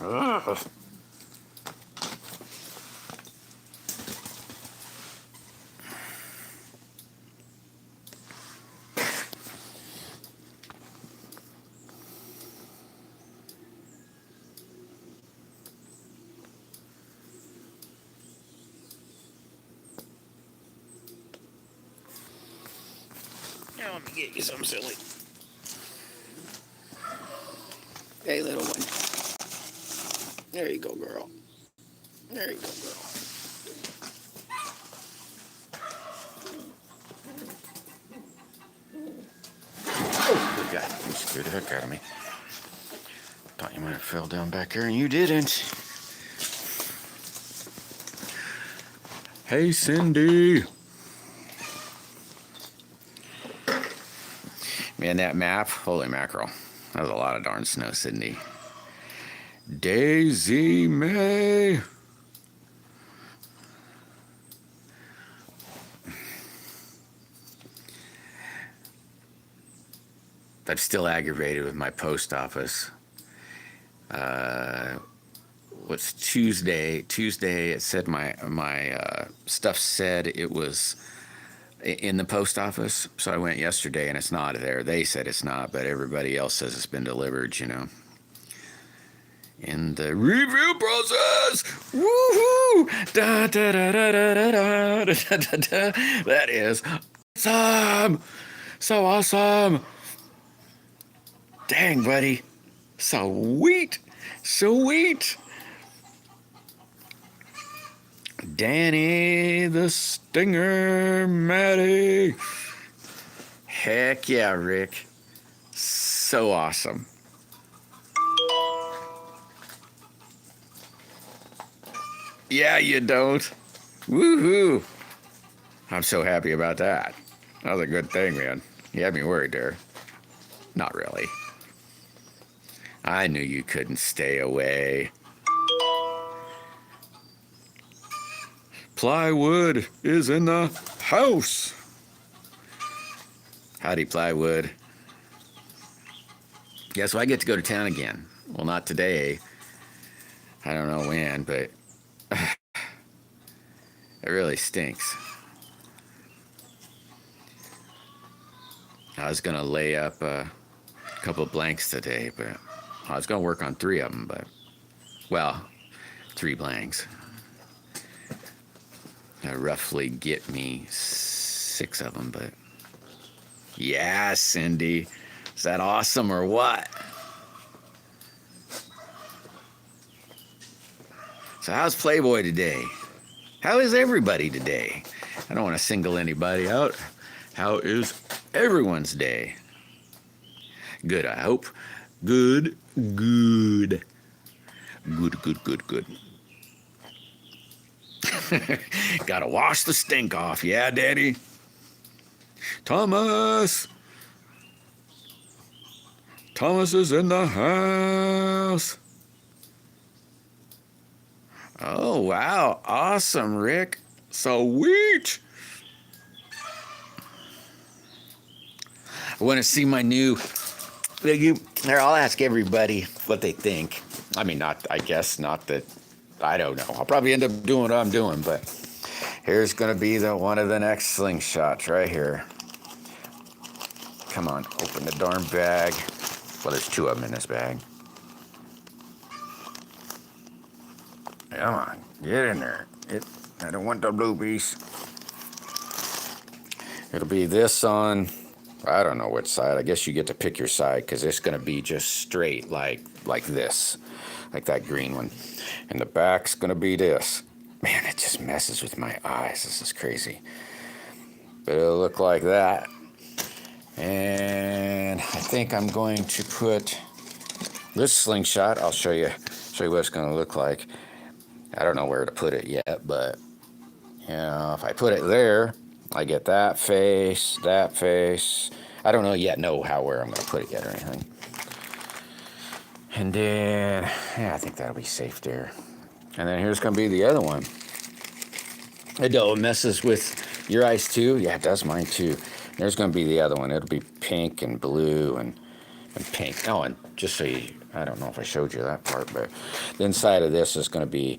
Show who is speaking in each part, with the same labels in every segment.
Speaker 1: Ugh. Now let me get you some silly. Hey, little one. There you go, girl. There you go, girl. Oh, good guy. You scared the heck out of me. Thought you might have fell down back there, and you didn't. Hey, Cindy. Man, that map, holy mackerel. That was a lot of darn snow, Cindy. Daisy May. I'm still aggravated with my post office. What's Tuesday? Tuesday, it said my stuff said it was in the post office. So I went yesterday and it's not there. They said it's not, but everybody else says it's been delivered, you know. In the review process, woohoo! Da da da da da da da da da da. That is awesome, so awesome. Dang, buddy, sweet, sweet. Danny the Stinger, Maddie. Heck yeah, Rick, so awesome. Yeah, you don't. Woohoo! I'm so happy about that. That was a good thing, man. You had me worried there. Not really. I knew you couldn't stay away. Plywood is in the house. Howdy, Plywood. Yeah, so I get to go to town again. Well, not today. I don't know when, but it really stinks. I was gonna lay up a couple blanks today, but I was gonna work on 3 of them, but, well, 3 blanks. That'll roughly get me 6 of them, but yeah, Cindy, is that awesome or what? So how's Playboy today? How is everybody today? I don't want to single anybody out. How is everyone's day? Good, I hope. Good, good. Good, good, good, good. Gotta wash the stink off, yeah, Daddy? Thomas! Thomas is in the house. Oh, wow. Awesome, Rick. Sweet. I want to see my new... There, I'll ask everybody what they think. I mean, I guess not that... I don't know. I'll probably end up doing what I'm doing, but here's going to be one of the next slingshots right here. Come on, open the darn bag. Well, there's 2 of them in this bag. Come on, get in there. I don't want the blue piece. It'll be this on, I don't know which side. I guess you get to pick your side because it's going to be just straight like this, like that green one. And the back's going to be this. Man, it just messes with my eyes. This is crazy. But it'll look like that. And I think I'm going to put this slingshot. I'll show you what it's going to look like. I don't know where to put it yet, but you know, if I put it there, I get that face, that face. I don't know yet where I'm going to put it yet or anything. And then, yeah, I think that'll be safe there. And then here's going to be the other one. It messes with your eyes too. Yeah, it does mine too. There's going to be the other one. It'll be pink and blue and And pink. Oh, and just so you, I don't know if I showed you that part, but the inside of this is going to be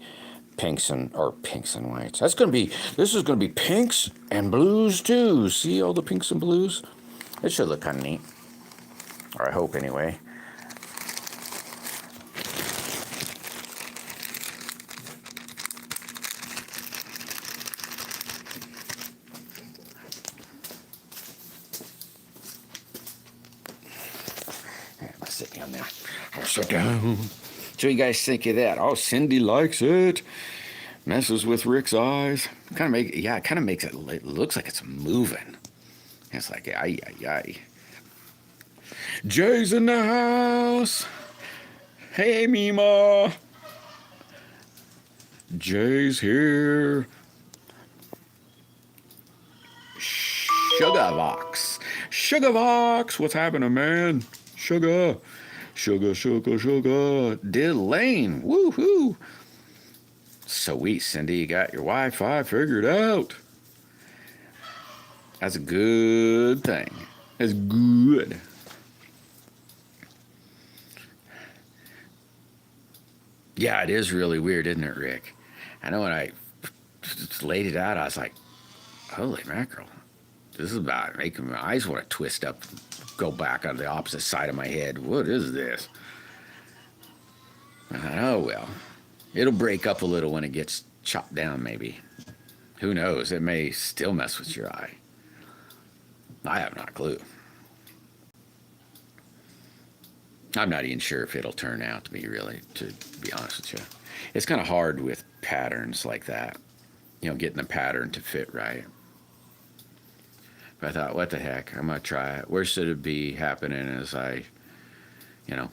Speaker 1: pinks and whites. This is going to be pinks and blues too. See all the pinks and blues? It should look kind of neat. Or I hope anyway. I'll sit down there. I'll sit down. So you guys think of that? Oh, Cindy likes it. Messes with Rick's eyes. Kind of makes it looks like it's moving. It's like, ay, ay, ay. Jay's in the house. Hey, Mima. Jay's here. Sugarvox. Sugarvox. What's happening, man? Sugar. Delane. Woohoo. Sweet, Cindy. You got your Wi-Fi figured out. That's a good thing. That's good. Yeah, it is really weird, isn't it, Rick? I know when I laid it out, I was like, holy mackerel. This is about making my eyes want to twist up, go back on the opposite side of my head. What is this? I thought, oh, well, it'll break up a little when it gets chopped down, maybe. Who knows? It may still mess with your eye. I have not a clue. I'm not even sure if it'll turn out to be really, to be honest with you. It's kind of hard with patterns like that, getting the pattern to fit right. But I thought, what the heck, I'm going to try it. Where should it be happening as I,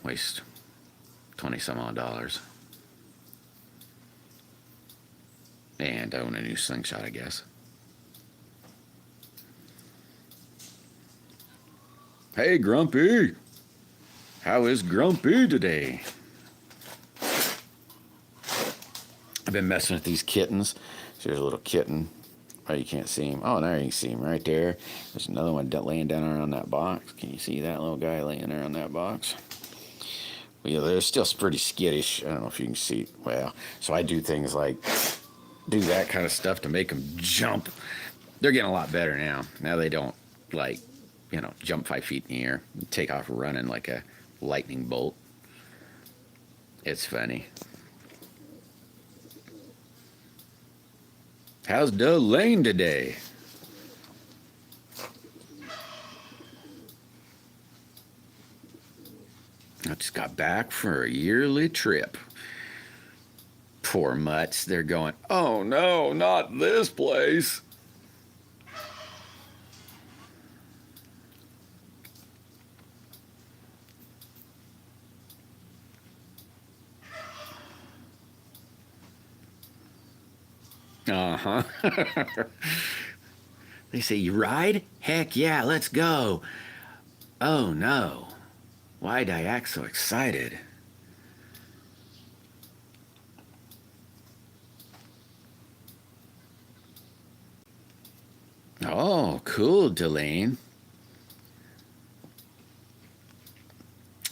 Speaker 1: waste 20 some odd dollars. And own a new slingshot, I guess. Hey, Grumpy. How is Grumpy today? I've been messing with these kittens. So there's a little kitten. Oh, you can't see him. Oh, there you can see him right there. There's another one laying down around that box. Can you see that little guy laying there on that box? Well, yeah, they're still pretty skittish. I don't know if you can see. Well, so I do things like do that kind of stuff to make them jump. They're getting a lot better now. Now they don't jump 5 feet in the air and take off running like a lightning bolt. It's funny. How's Delane today? I just got back for a yearly trip. Poor mutts. They're going, oh no, not this place. Uh-huh. They say, you ride? Heck yeah, let's go. Oh no. Why'd I act so excited? Oh, cool, Delane.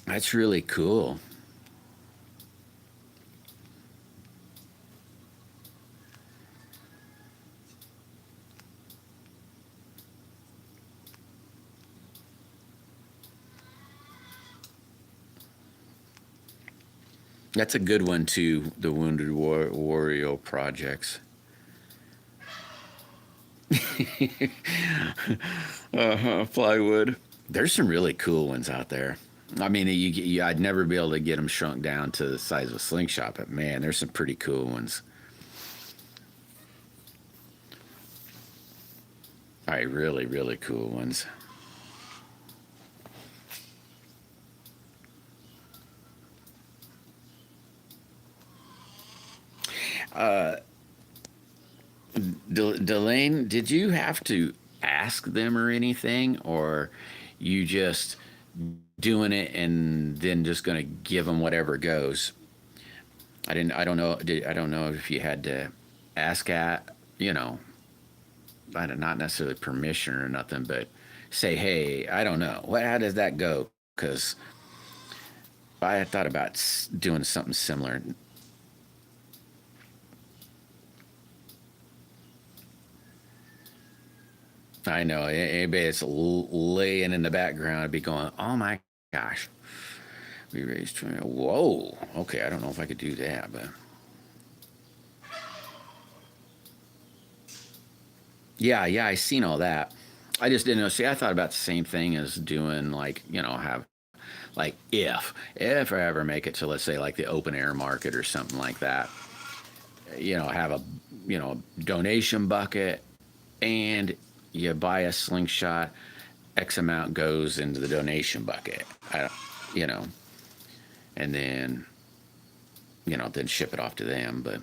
Speaker 1: That's really cool. That's a good one too, the Wounded Warrior projects. Plywood. There's some really cool ones out there. I mean, I'd never be able to get them shrunk down to the size of a slingshot, but man, there's some pretty cool ones. All right, really, really cool ones. Delane, did you have to ask them or anything, or you just doing it and then just going to give them whatever goes? I don't know. I don't know if you had to ask not necessarily permission or nothing, but say, hey, I don't know. How does that go? Because I thought about doing something similar. I know anybody that's laying in the background would be going, "Oh my gosh, we raised 20. Whoa, okay, I don't know if I could do that, but yeah, I seen all that. I just didn't know. See, I thought about the same thing as doing like have like if I ever make it to, let's say, like the open air market or something like that, have a donation bucket, and you buy a slingshot, X amount goes into the donation bucket. You know, and then ship it off to them. But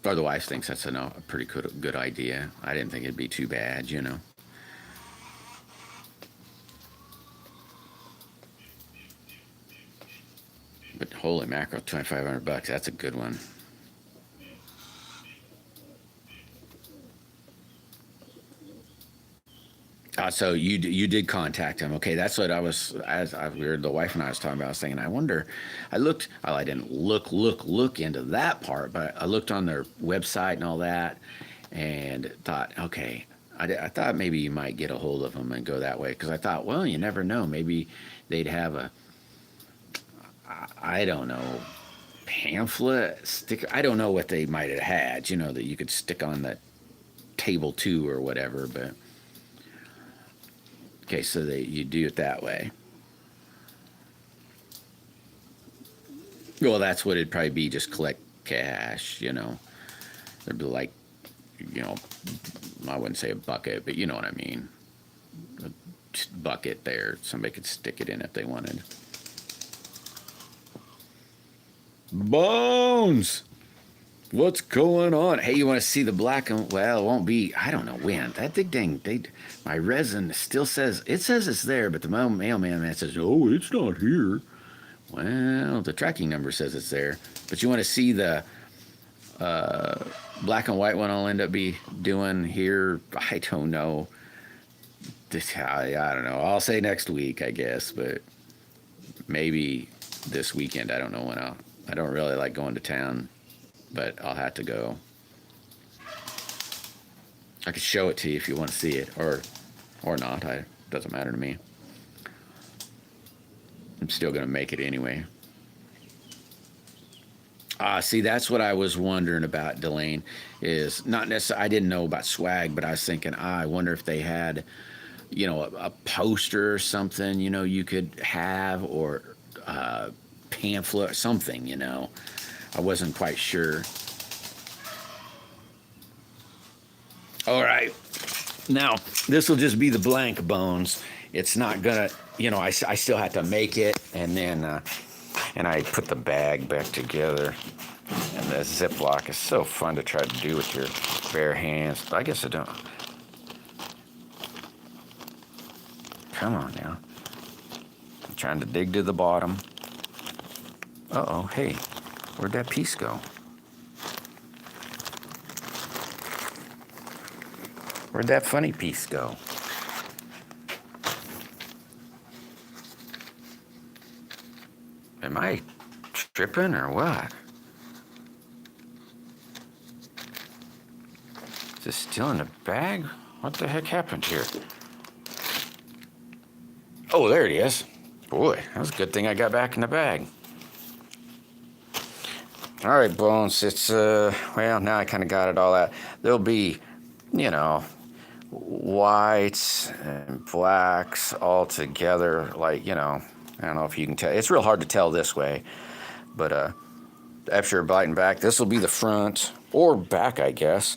Speaker 1: or the wife thinks that's a pretty good idea. I didn't think it'd be too bad. But holy mackerel, $2,500. That's a good one. So you did contact him. Okay, that's what I was, the wife and I was talking about. I was thinking, I wonder. I looked. Well, I didn't look into that part, but I looked on their website and all that, and thought, okay, I thought maybe you might get a hold of them and go that way, because I thought, well, you never know. Maybe they'd have I don't know, pamphlet sticker. I don't know what they might have had. That you could stick on the table too or whatever, but. Okay, so you do it that way. Well, that's what it'd probably be. Just collect cash. There'd be like, you know, I wouldn't say a bucket, but you know what I mean. A bucket there. Somebody could stick it in if they wanted. Bones! What's going on? Hey, you want to see the black and well, it won't be. I don't know when. That big dang my resin still says it's there, but the mailman says, "Oh, it's not here." Well, the tracking number says it's there, but you want to see the black and white one I'll end up be doing here. I don't know. I don't know. I'll say next week, I guess, but maybe this weekend. I don't know when I don't really like going to town, but I'll have to go. I could show it to you if you want to see it, or not. Doesn't matter to me. I'm still gonna make it anyway. See, that's what I was wondering about, Delane. Is not necessarily. I didn't know about swag, but I was thinking, I wonder if they had, a poster or something, you could have, or pamphlet or something. I wasn't quite sure. All right. Now, this will just be the blank bones. It's not gonna, I still have to make it, and then, and I put the bag back together. And the Ziploc is so fun to try to do with your bare hands, but I guess I don't. Come on now. I'm trying to dig to the bottom. Uh-oh, hey, where'd that piece go? Where'd that funny piece go? Am I tripping or what? Is this still in the bag? What the heck happened here? Oh, there it is. Boy, that was a good thing I got back in the bag. All right, Bones, it's, well, now I kind of got it all out. There'll be, whites and blacks all together, like, I don't know if you can tell. It's real hard to tell this way, but after you're biting back, this will be the front or back, I guess.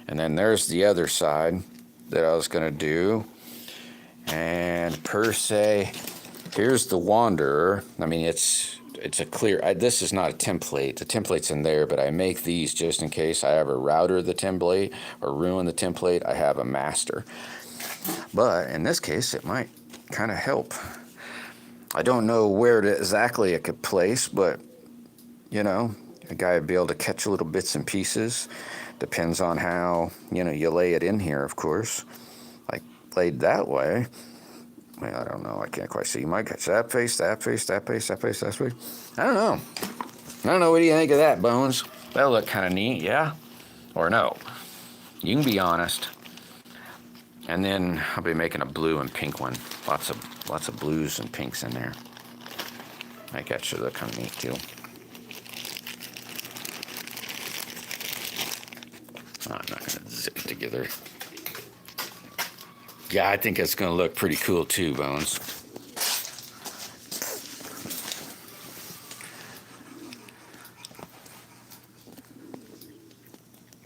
Speaker 1: And then there's the other side that I was going to do. And per se, here's the Wanderer. I mean, it's a clear, this is not a template. The template's in there, but I make these just in case I ever router the template or ruin the template. I have a master. But in this case, it might kind of help. I don't know where exactly it could place, but, a guy would be able to catch little bits and pieces. Depends on how, you lay it in here, of course. Like, laid that way. Well, I don't know. I can't quite see. Mike, it's that face, that face, that face, that face, that face. I don't know. I don't know. What do you think of that, Bones? That'll look kind of neat, yeah? Or no? You can be honest. And then I'll be making a blue and pink one. Lots of blues and pinks in there. I think that should look kind of neat too. Oh, I'm not going to zip it together. Yeah, I think it's going to look pretty cool too, Bones.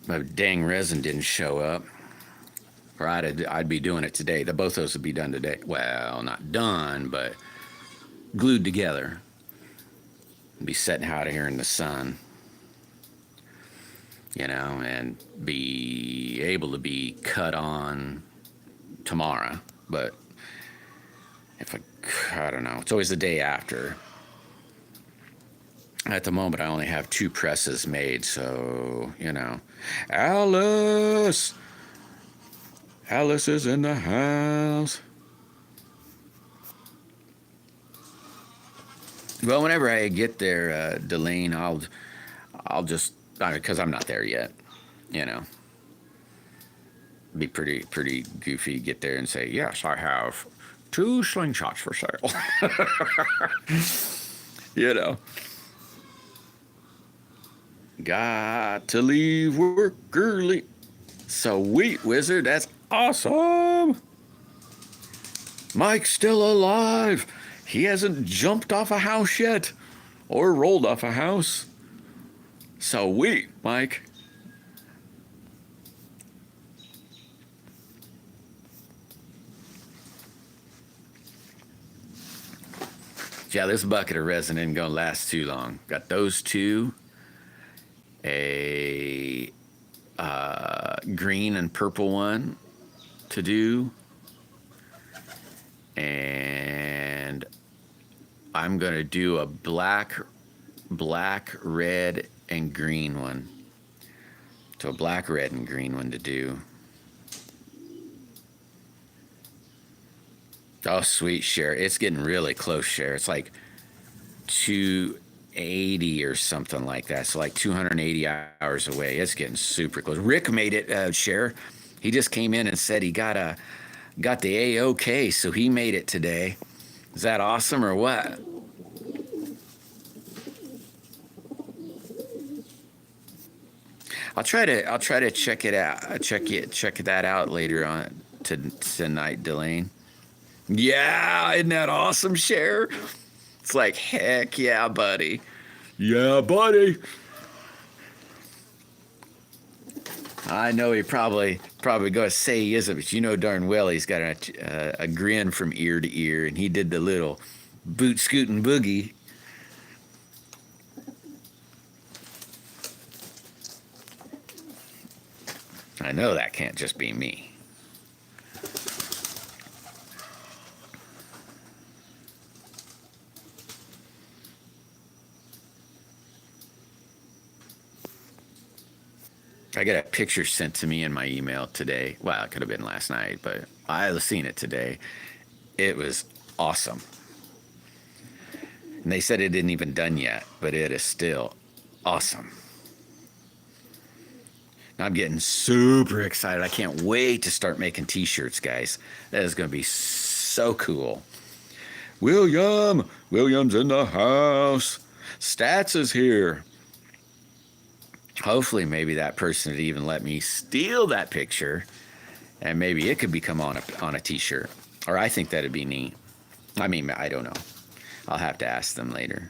Speaker 1: My dang resin didn't show up. Or I'd be doing it today. Both those would be done today. Well, not done, but glued together. Be sitting out here in the sun, you know, and be able to be cut on tomorrow. But if I don't know, it's always the day after. At the moment, I only have 2 presses made, so, you know. Alice is in the house. Well, whenever I get there, Delane, I'll just, because I'm not there yet, you know. Be pretty goofy, get there and say, yes, I have 2 slingshots for sale. You know. Got to leave work early. Sweet wizard, that's awesome. Mike's still alive. He hasn't jumped off a house yet or rolled off a house. Sweet, Mike. Yeah, this bucket of resin isn't gonna last too long. Got those 2. A green and purple one to do, and I'm gonna do a black, red, and green one. So a black, red, and green one to do. Oh, sweet, Cher. It's getting really close, Cher. It's like 280 or something like that. So like 280 hours away. It's getting super close. Rick made it, Cher. He just came in and said he got the A-OK, so he made it today. Is that awesome or what? I'll try to check it out. Check that out later on tonight, Delane. Yeah, isn't that awesome, Cher? It's like, heck yeah, buddy. Yeah, buddy. I know he probably going to say he isn't, but you know darn well he's got a grin from ear to ear, and he did the little boot scooting boogie. I know that can't just be me. I got a picture sent to me in my email today. Well, it could have been last night, but I seen it today. It was awesome. And they said it isn't even done yet, but it is still awesome. I'm getting super excited. I can't wait to start making t-shirts, guys. That is going to be so cool. William's in the house. Stats is here. Hopefully, maybe that person would even let me steal that picture, and maybe it could become on a t-shirt. Or I think that'd be neat. I mean, I don't know. I'll have to ask them later.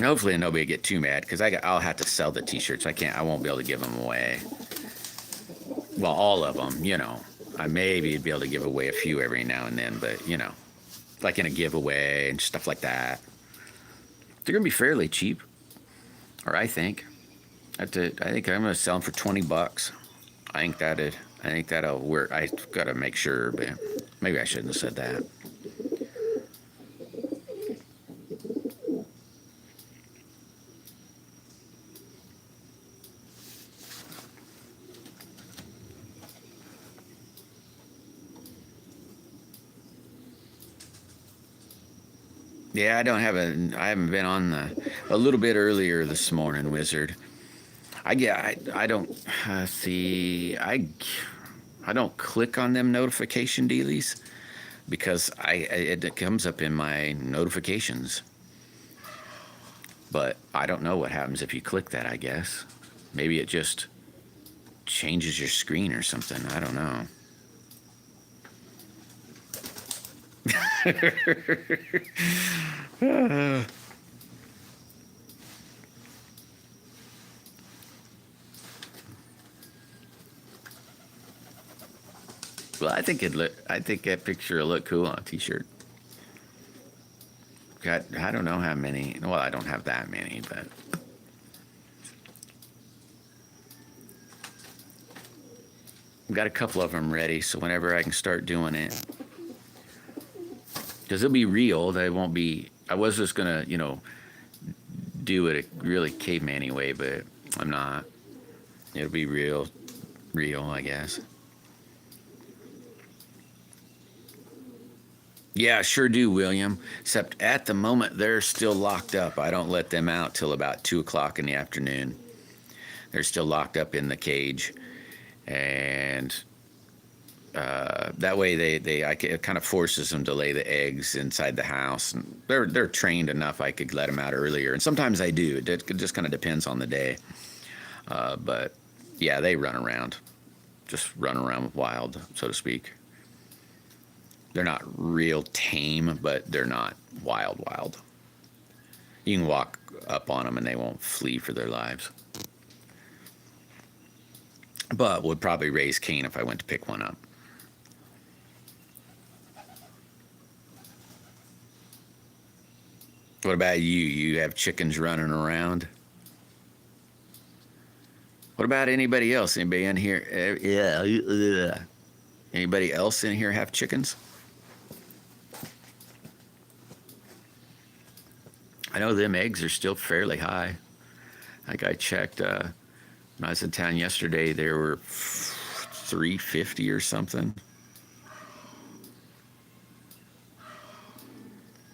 Speaker 1: Hopefully nobody will get too mad, because I'll have to sell the t-shirts. I won't be able to give them away. Well, all of them, you know. I maybe be able to give away a few every now and then, but, you know, like in a giveaway and stuff like that. They're going to be fairly cheap, or I think. I think I'm going to sell them for $20. I think that'll work. I got to make sure, but maybe I shouldn't have said that. Yeah, I haven't been on a little bit earlier this morning, Wizard. I don't see, I don't click on them notification dealies because it comes up in my notifications. But I don't know what happens if you click that, I guess. Maybe it just changes your screen or something. I don't know. Well, I think that picture will look cool on a t-shirt. I don't know how many. Well, I don't have that many, but I've got a couple of them ready. So whenever I can start doing it, because it'll be real. They won't be. I was just gonna, do it a really caveman-y way, but I'm not. It'll be real, I guess. Yeah, sure do, William. Except at the moment they're still locked up. I don't let them out till about 2 o'clock in the afternoon. They're still locked up in the cage, and that way it kind of forces them to lay the eggs inside the house. And they're trained enough. I could let them out earlier, and sometimes I do. It just kind of depends on the day. But yeah, they just run around wild, so to speak. They're not real tame, but they're not wild. You can walk up on them and they won't flee for their lives. But would probably raise Cain if I went to pick one up. What about you? You have chickens running around? What about anybody else? Anybody in here? Yeah. Anybody else in here have chickens? I know them eggs are still fairly high. Like I checked when I was in town yesterday, they were 350 or something.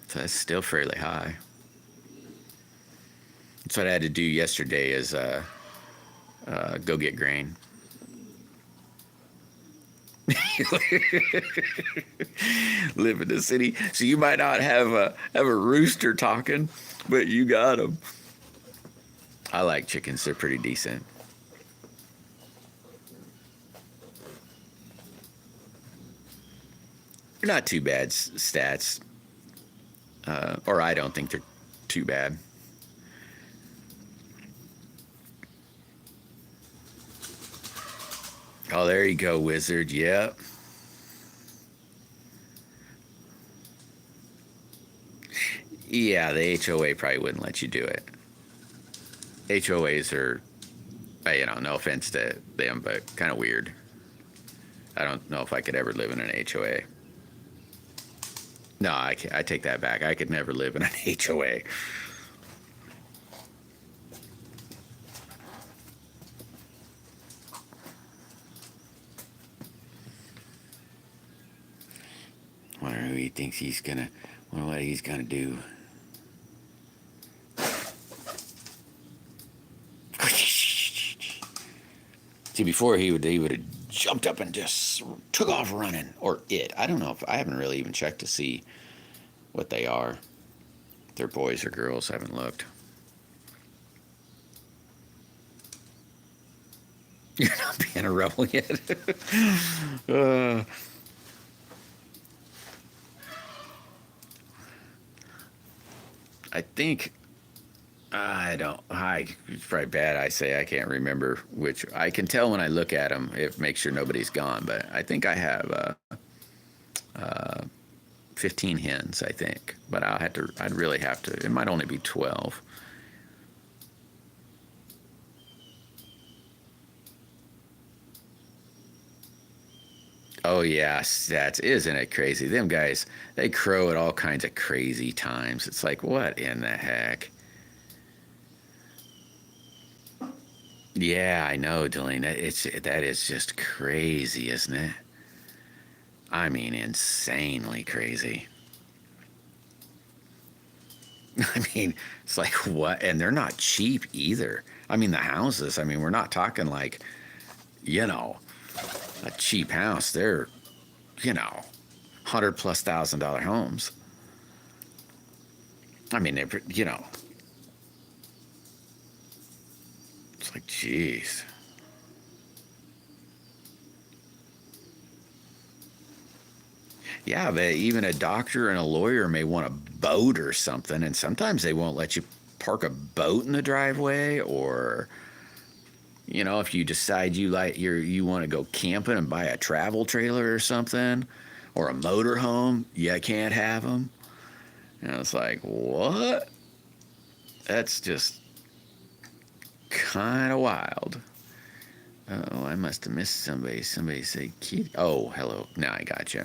Speaker 1: So that's still fairly high. That's what I had to do yesterday is go get grain. Live in the city, so you might not have a rooster talking, but you got them. I like chickens; they're pretty decent. They're not too bad stats, or I don't think they're too bad. Oh, there you go, Wizard. Yep. Yeah, the HOA probably wouldn't let you do it. HOAs are, no offense to them, but kind of weird. I don't know if I could ever live in an HOA. No, I take that back. I could never live in an HOA. Wonder who he thinks he's gonna. Wonder what he's gonna do. See, before he would have jumped up and just took off running, or it. I don't know if I haven't really even checked to see what they are. If they're boys or girls. I haven't looked. You're not being a rebel yet. I think I don't. It's probably bad. I say I can't remember which. I can tell when I look at them. It makes sure nobody's gone. But I think I have 15 hens. I think, but I'll have to. I'd really have to. It might only be 12. Oh yeah, stats. Isn't it crazy? Them guys, they crow at all kinds of crazy times. It's like, what in the heck? Yeah, I know, Delane. That is just crazy, isn't it? I mean, insanely crazy. I mean, it's like what? And they're not cheap either. I mean, the houses, I mean, we're not talking like, you know, a cheap house. They're, you know, $100,000+ homes. I mean, they're, you know, it's like, geez. Yeah, but even a doctor and a lawyer may want a boat or something, and sometimes they won't let you park a boat in the driveway, or you know, if you decide you want to go camping and buy a travel trailer or something, or a motorhome, you can't have them. And it's like, what? That's just kind of wild. Oh, I must have missed somebody. Somebody say, "Kitty." Oh, hello. Now I got you.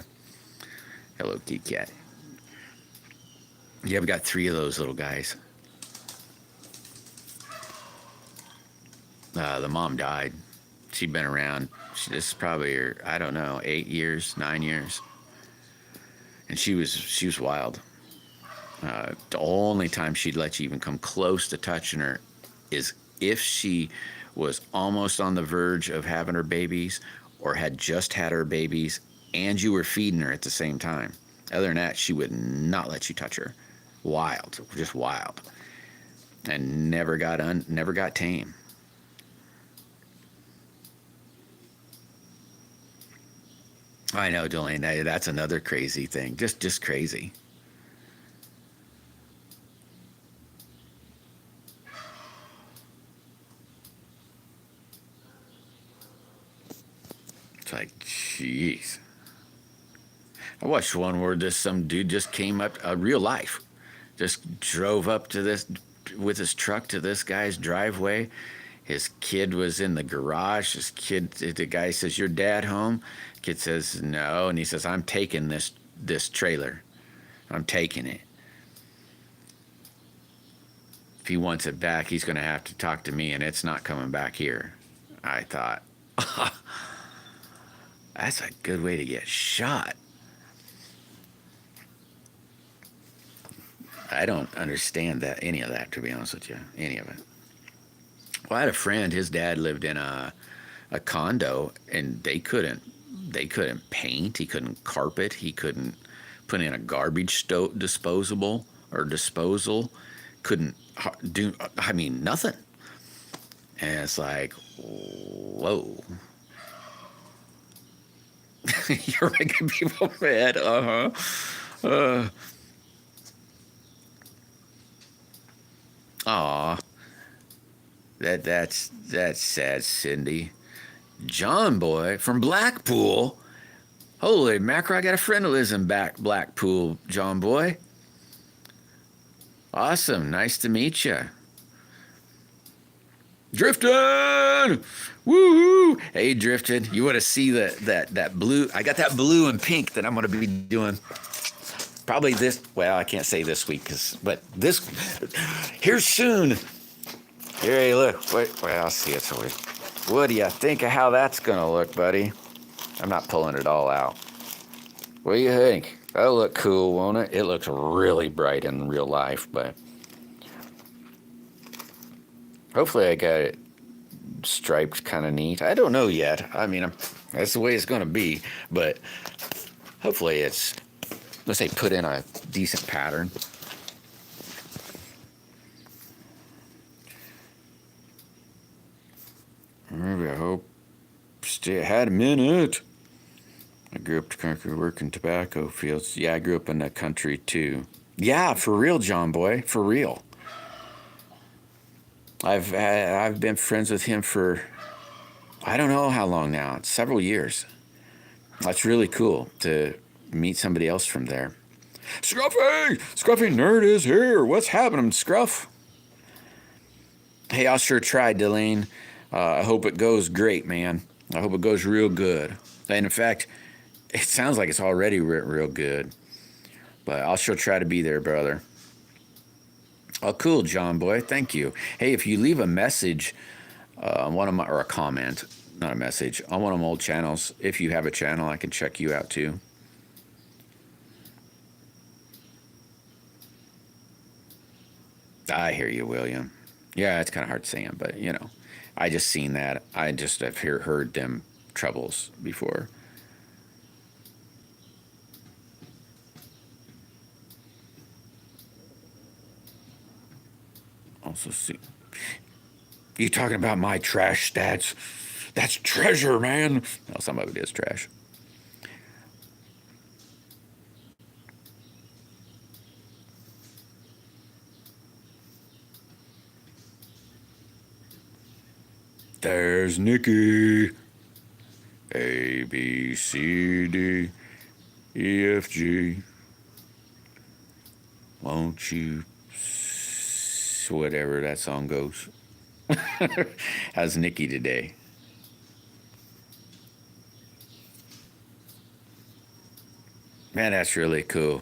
Speaker 1: Hello, kitty cat. Yeah, we got 3 of those little guys. The mom died. She'd been around. This is probably her, I don't know, 8 years, 9 years, and she was wild. The only time she'd let you even come close to touching her is if she was almost on the verge of having her babies, or had just had her babies, and you were feeding her at the same time. Other than that, she would not let you touch her. Wild, just wild, and never got tame. I know, Delaney. That's another crazy thing. Just crazy. It's like, jeez. I watched one where some dude just came up, real life, just drove up to this with his truck to this guy's driveway. His kid was in the garage. The guy says, "Your dad home?" Kid says, "No," and he says, "I'm taking this trailer. I'm taking it. If he wants it back, he's going to have to talk to me, and it's not coming back here." I thought, that's a good way to get shot. I don't understand any of that, to be honest with you. Any of it. Well, I had a friend. His dad lived in a condo, and they couldn't paint. He couldn't carpet. He couldn't put in a garbage disposal. Couldn't do. I mean, nothing. And it's like, whoa. You're making people mad. Aw. That's sad, Cindy. John Boy from Blackpool. Holy mackerel, I got a friend who lives in Blackpool, John Boy. Awesome, nice to meet you. Drifted! Woohoo! Hey, Drifted, you want to see that blue? I got that blue and pink that I'm going to be doing. Probably this, well, I can't say this week, but this, here soon. Here, look. Wait, well, I'll see it. So what do you think of how that's going to look, buddy? I'm not pulling it all out. What do you think? That'll look cool, won't it? It looks really bright in real life, but hopefully I got it striped kind of neat. I don't know yet. I mean, that's the way it's going to be, but hopefully it's, let's say, put in a decent pattern. I hope had a minute. I grew up to country, working tobacco fields. Yeah, I grew up in the country too. Yeah, for real, John Boy, for real. I've been friends with him for I don't know how long now. It's several years. That's really cool to meet somebody else from there. Scruffy Nerd is here. What's happening, Scruff? Hey, I'll sure try, Delane. I hope it goes great, man. I hope it goes real good. And in fact, it sounds like it's already real good. But I'll sure try to be there, brother. Oh, cool, John Boy. Thank you. Hey, if you leave a message on one of my, or a comment, not a message, on one of my old channels, if you have a channel, I can check you out too. I hear you, William. Yeah, it's kind of hard saying, but I just seen that. I just have heard them troubles before. Also, see, you talking about my trash stats? That's treasure, man. Well, some of it is trash. There's Nikki. A, B, C, D, E, F, G. Won't you? Whatever that song goes. How's Nikki today? Man, that's really cool.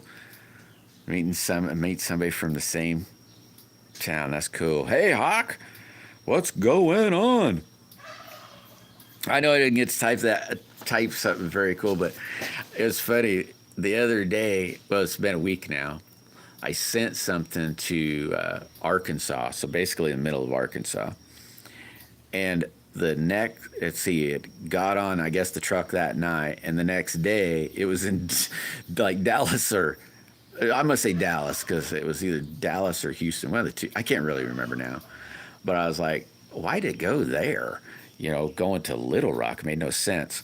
Speaker 1: Meet somebody from the same town. That's cool. Hey, Hawk, what's going on? I know I didn't get to type something very cool, but it was funny. The other day, well, it's been a week now. I sent something to Arkansas, so basically in the middle of Arkansas, and let's see, it got on, I guess, the truck that night, and the next day it was in like Dallas, or I must say Dallas because it was either Dallas or Houston, one of the two. I can't really remember now, but I was like, why did it go there? Going to Little Rock made no sense.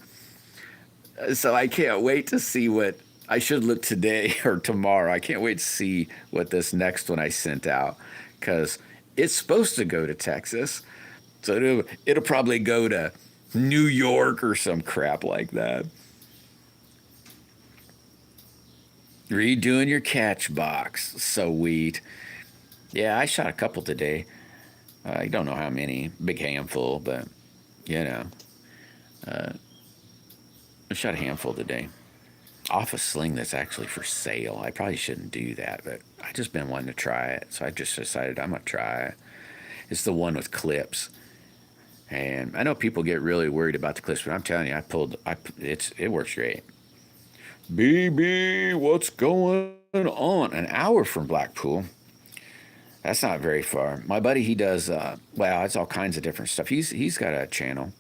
Speaker 1: So I can't wait to see what I should look today or tomorrow. I can't wait to see what this next one I sent out, because it's supposed to go to Texas. So it'll probably go to New York or some crap like that. Redoing your catch box. Sweet. Yeah, I shot a couple today. I don't know how many. Big handful, but, you know. I shot a handful today. Off a sling that's actually for sale. I probably shouldn't do that, but I just been wanting to try it. So I just decided I'm going to try it. It's the one with clips. And I know people get really worried about the clips, but I'm telling you, it works great. BB, what's going on? An hour from Blackpool. That's not very far. My buddy, he does, it's all kinds of different stuff. He's got a channel.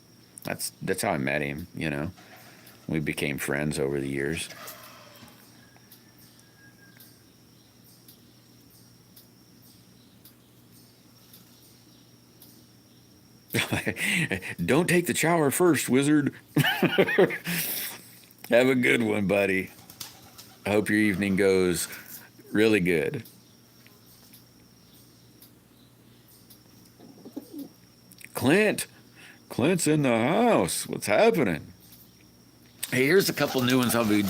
Speaker 1: That's how I met him, We became friends over the years. Don't take the shower first, wizard. Have a good one, buddy. I hope your evening goes really good. Clint's in the house. What's happening? Hey, here's a couple new ones I'll be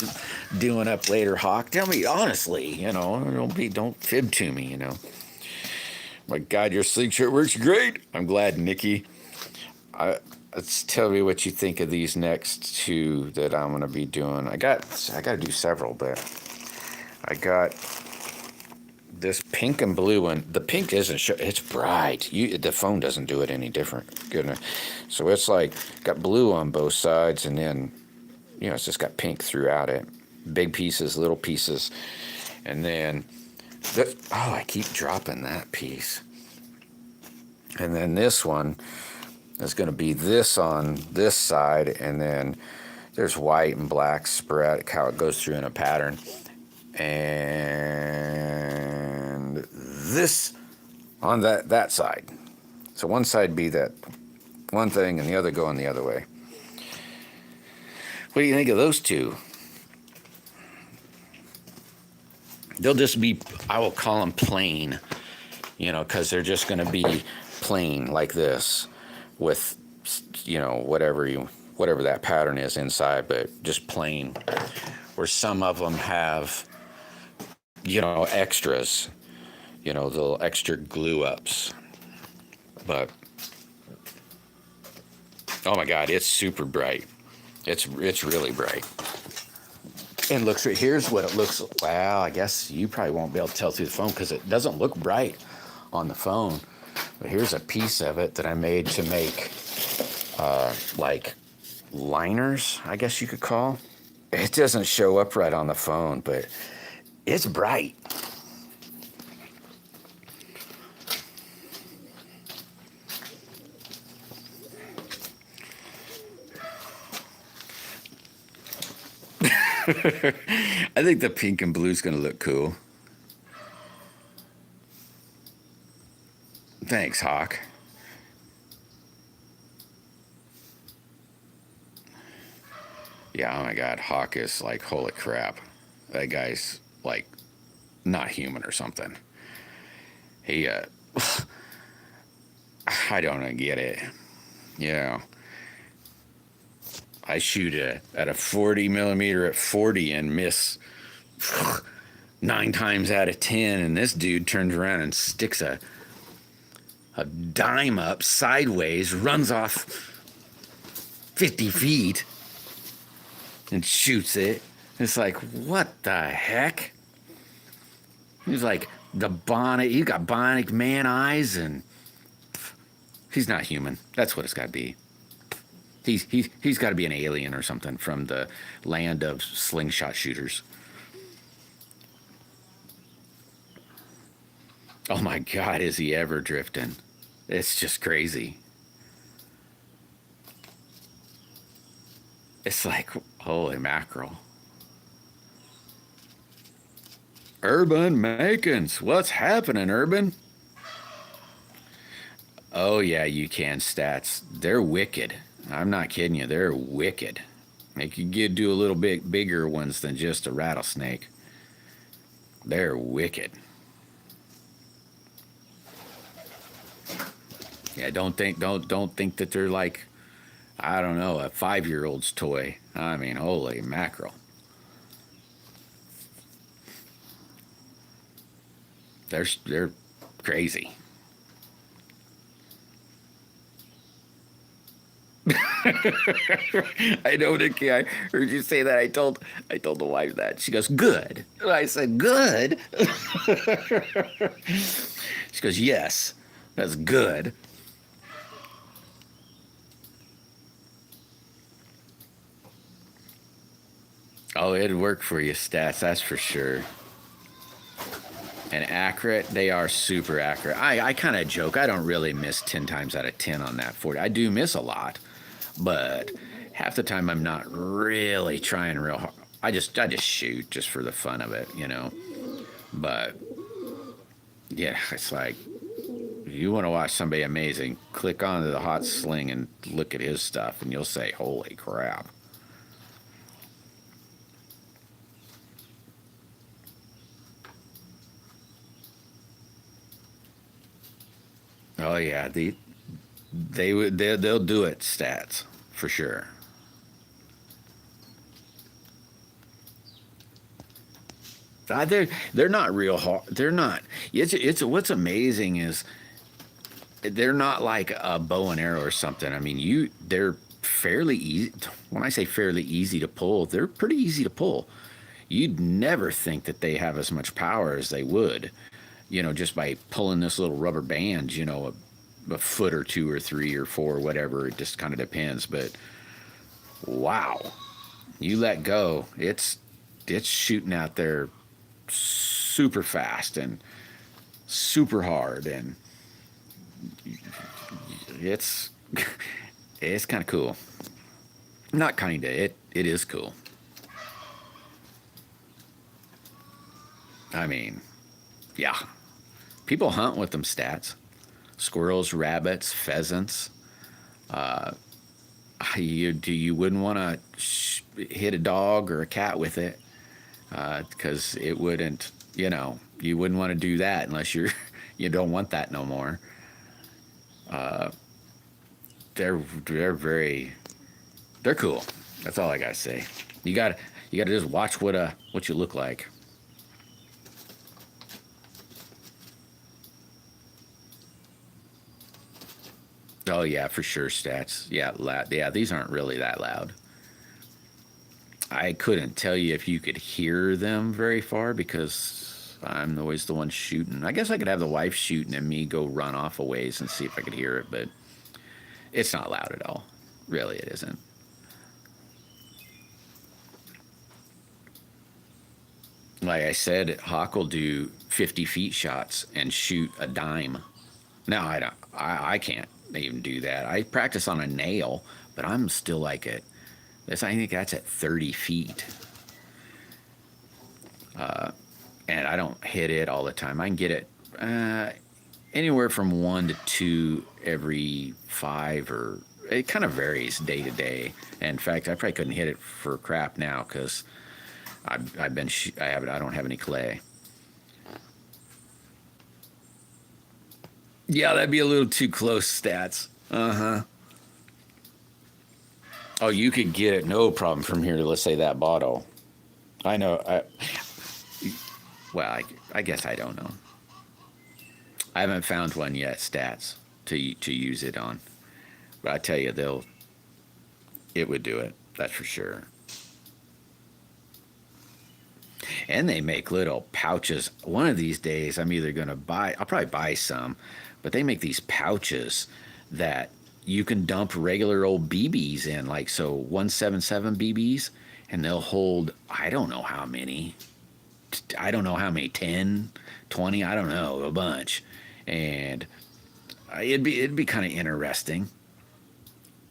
Speaker 1: doing up later, Hawk. Tell me honestly, don't fib to me, My God, your sleek shirt works great. I'm glad, Nikki. Let's tell me what you think of these next two that I'm gonna be doing. I got to do several, but I got this pink and blue one. The pink isn't it's bright. The phone doesn't do it any different. Goodness. So it's like got blue on both sides, and then it's just got pink throughout it. Big pieces, little pieces, and then I keep dropping that piece. And then this one is going to be this on this side, and then there's white and black spread, how it goes through in a pattern. And this on that side. So one side be that one thing, and the other going the other way. What do you think of those two? They'll just be, I will call them plain, because they're just going to be plain like this with, whatever that pattern is inside, but just plain. Where some of them have, extras, the little extra glue ups. But, oh my God, it's super bright. It's really bright. And here's what it looks. Well, I guess you probably won't be able to tell through the phone because it doesn't look bright on the phone. But here's a piece of it that I made to make, like liners, I guess you could call. It doesn't show up right on the phone, but it's bright. I think the pink and blue is going to look cool. Thanks, Hawk. Yeah, oh my God, Hawk is like, holy crap. That guy's like not human or something. He, I don't get it. You know, I shoot at a 40 millimeter at 40 and miss 9 times out of 10, and this dude turns around and sticks a dime up sideways, runs off 50 feet, and shoots it. It's like, what the heck? He's like he's got bionic man eyes, and he's not human. That's what it's got to be. He's got to be an alien or something from the land of slingshot shooters. Oh my God, is he ever drifting? It's just crazy. It's like, holy mackerel. Urban Makins, what's happening, Urban? Oh yeah, you can stats. They're wicked. I'm not kidding you. They're wicked. They could do a little bit bigger ones than just a rattlesnake. They're wicked. Yeah, don't think that they're like, I don't know, a 5-year-old's toy. I mean, holy mackerel. They're crazy. I know, Nikki. I heard you say that. I told the wife that. She goes, "Good." And I said, "Good." She goes, "Yes, that's good." Oh, it'd work for you, stats. That's for sure. And accurate, they are super accurate. I kind of joke. I don't really miss 10 times out of 10 on that 40. I do miss a lot, but half the time I'm not really trying real hard. I just shoot just for the fun of it, you know. But yeah, it's like, you want to watch somebody amazing, click onto the Hot Sling and look at his stuff, and you'll say, "Holy crap." Oh yeah, they'll do it, stats for sure. They're not real hard. They're not. It's what's amazing is they're not like a bow and arrow or something. I mean, they're fairly easy. When I say fairly easy to pull, they're pretty easy to pull. You'd never think that they have as much power as they would, you know, just by pulling this little rubber band, you know, a foot or 2 or 3 or 4, whatever. It just kind of depends. But wow, you let go, it's shooting out there super fast and super hard, and it's it's kind of cool. Not kinda, it is cool. I mean, yeah, people hunt with them, stats. Squirrels, rabbits, pheasants. Uh, you wouldn't want to hit a dog or a cat with it, because it wouldn't, you know, you wouldn't want to do that unless you don't want that no more. Uh, they're very, they're cool. That's all I gotta say. You gotta just watch what you look like. Oh yeah, for sure, stats. Yeah, loud. Yeah, these aren't really that loud. I couldn't tell you if you could hear them very far because I'm always the one shooting. I guess I could have the wife shooting and me go run off a ways and see if I could hear it, but it's not loud at all. Really, it isn't. Like I said, Hawk will do 50 feet shots and shoot a dime. Now I don't. I can't even do that. I practice on a nail, but I'm still like at this. I think that's at 30 feet. I don't hit it all the time. I can get it anywhere from 1 to 2 every 5, or it kind of varies day to day. In fact, I probably couldn't hit it for crap now because I don't have any clay. Yeah, that'd be a little too close stats. Oh, you could get it no problem from here to, let's say, that bottle. I know. I guess I don't know. I haven't found one yet, stats, to use it on. But I tell you, it would do it. That's for sure. And they make little pouches. One of these days, I'll probably buy some, but they make these pouches that you can dump regular old BBs in, like, so 177 BBs, and they'll hold, I don't know how many, 10, 20, I don't know, a bunch. And it'd be kind of interesting.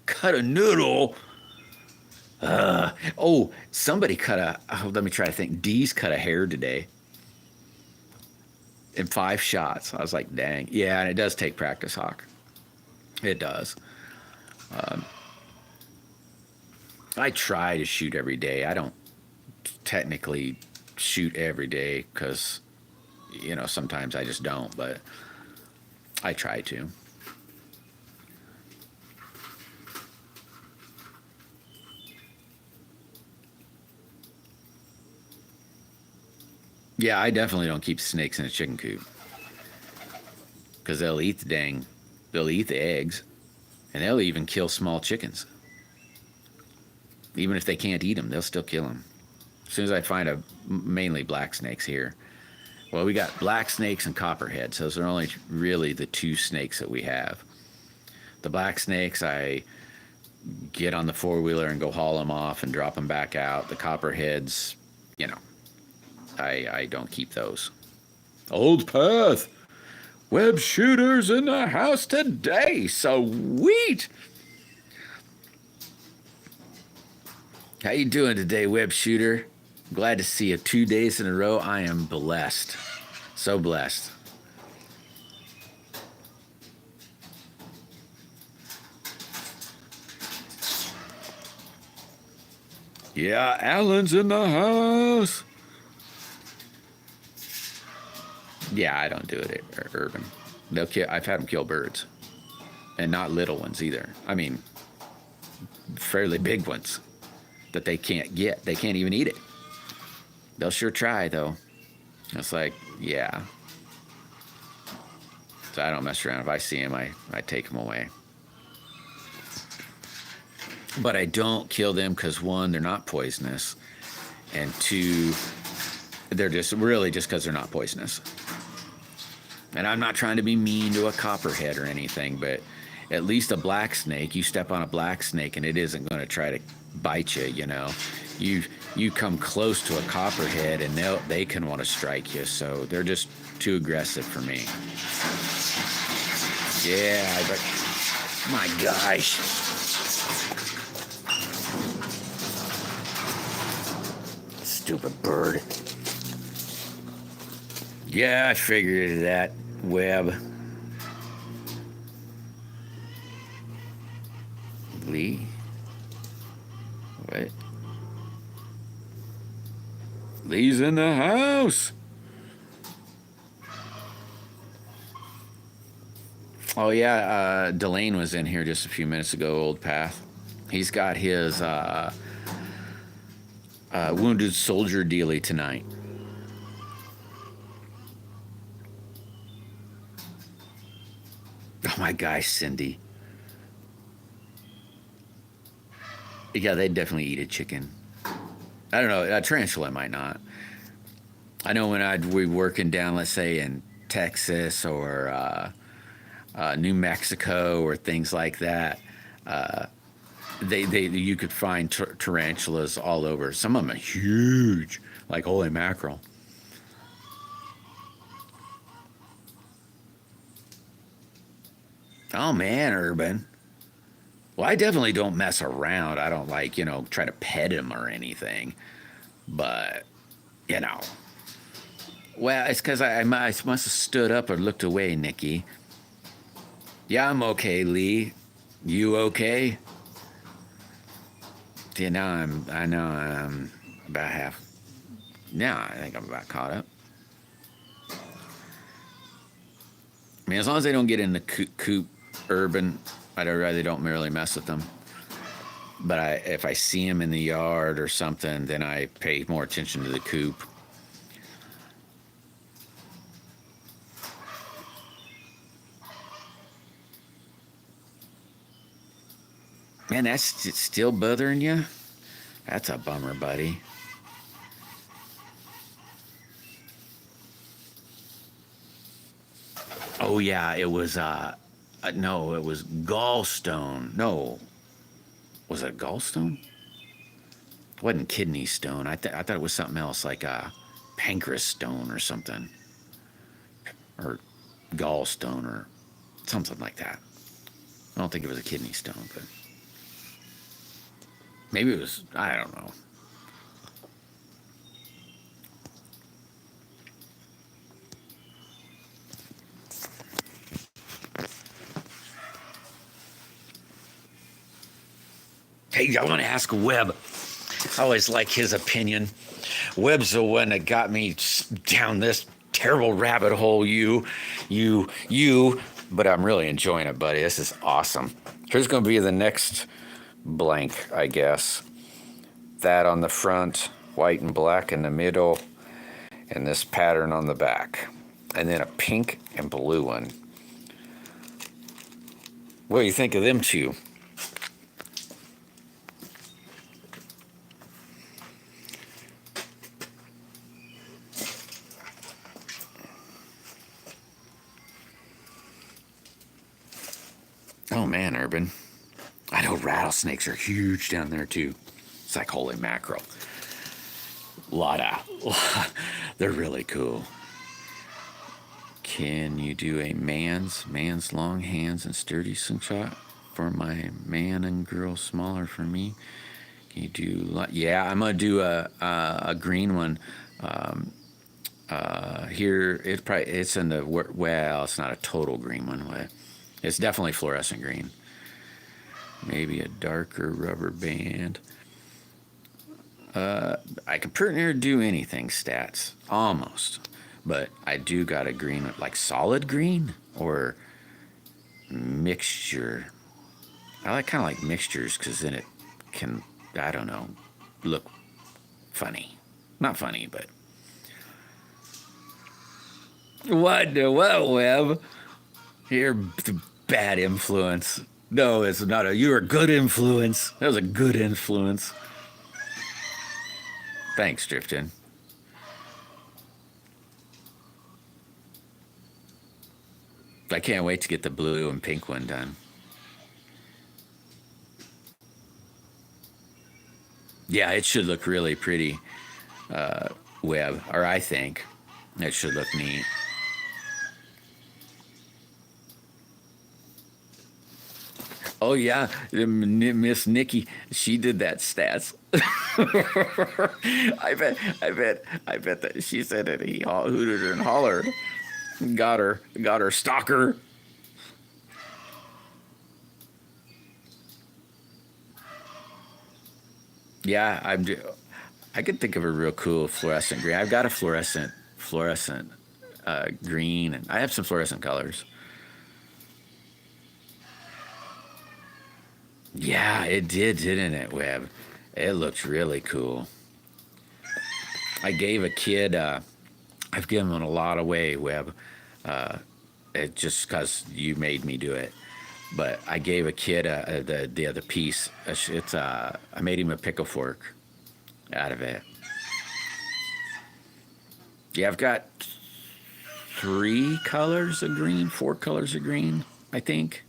Speaker 1: Cut a noodle. Somebody let me try to think. Dee's cut a hair today in 5 shots. I was like, dang. Yeah, and it does take practice, Hawk. It does. I try to shoot every day. I don't technically shoot every day because, sometimes I just don't, but I try to. Yeah, I definitely don't keep snakes in a chicken coop because they'll eat the eggs, and they'll even kill small chickens. Even if they can't eat them, they'll still kill them. As soon as I find mainly black snakes here. Well, we got black snakes and copperheads. Those are only really the 2 snakes that we have. The black snakes, I get on the 4-wheeler and go haul them off and drop them back out. The copperheads, I don't keep those. Old Path. Web shooters in the house today. Sweet. How you doing today, web shooter? Glad to see you 2 days in a row. I am blessed. So blessed. Yeah, Alan's in the house. Yeah, I don't do it at Urban. I've had them kill birds. And not little ones either. I mean, fairly big ones that they can't get. They can't even eat it. They'll sure try, though. It's like, yeah. So I don't mess around. If I see them, I take them away. But I don't kill them because, 1, they're not poisonous. And 2, they're just because they're not poisonous. And I'm not trying to be mean to a copperhead or anything, but at least a black snake, you step on a black snake and it isn't going to try to bite you, You come close to a copperhead and they can want to strike you, so they're just too aggressive for me. Yeah, but my gosh. Stupid bird. Yeah, I figured that. Web. Lee. What? Lee's in the house. Oh yeah, Delane was in here just a few minutes ago. Old Path. He's got his wounded soldier dealie tonight. Oh my gosh, Cindy. Yeah, they'd definitely eat a chicken. I don't know, a tarantula might not. I know when we working down, let's say, in Texas or New Mexico or things like that, you could find tarantulas all over. Some of them are huge, like holy mackerel. Oh man, Urban. Well, I definitely don't mess around. I don't try to pet him or anything. But, Well, it's because I must have stood up or looked away, Nikki. Yeah, I'm okay, Lee. You okay? Yeah, I know I'm about half. Yeah, I think I'm about caught up. I mean, as long as they don't get in the coop urban, I'd rather don't really mess with them. But if I see them in the yard or something, then I pay more attention to the coop. Man, that's still bothering you? That's a bummer, buddy. Oh yeah, it was no, it was gallstone. No, was it gallstone? It wasn't kidney stone. I thought it was something else like pancreas stone or something, or gallstone or something like that. I don't think it was a kidney stone, but maybe it was. I don't know. Hey, I want to ask Webb. I always like his opinion. Webb's the one that got me down this terrible rabbit hole. You. But I'm really enjoying it, buddy. This is awesome. Here's going to be the next blank, I guess. That on the front, white and black in the middle, and this pattern on the back. And then a pink and blue one. What do you think of them two? Oh man, Urban. I know rattlesnakes are huge down there too. It's like holy mackerel. They're really cool. Can you do a man's long hands and sturdy slingshot for my man and girl smaller for me? Can you do? Yeah, I'm gonna do a green one. Here it's in the well. It's not a total green one, but it's definitely fluorescent green. Maybe a darker rubber band. I can pretty near do anything stats, almost. But I do got a green, like solid green or mixture. I kind of like mixtures because then it can, I don't know, look funny. Not funny, but. What the what, Webb? You're the bad influence. No, it's not you're a good influence. That was a good influence. Thanks, Drifton. I can't wait to get the blue and pink one done. Yeah, it should look really pretty, Webb, or I think it should look neat. Oh yeah, Miss Nikki, she did that stats. I bet that she said it. He hooted her and hollered, got her stalker. Yeah, I could think of a real cool fluorescent green. I've got a fluorescent green, and I have some fluorescent colors. Yeah, it did, didn't it, Webb? It looked really cool. I gave a kid. I've given a lot away, Webb. It just because you made me do it. But I gave a kid the other piece. I made him a pickle fork out of it. Yeah, I've got 3 colors of green, 4 colors of green, I think.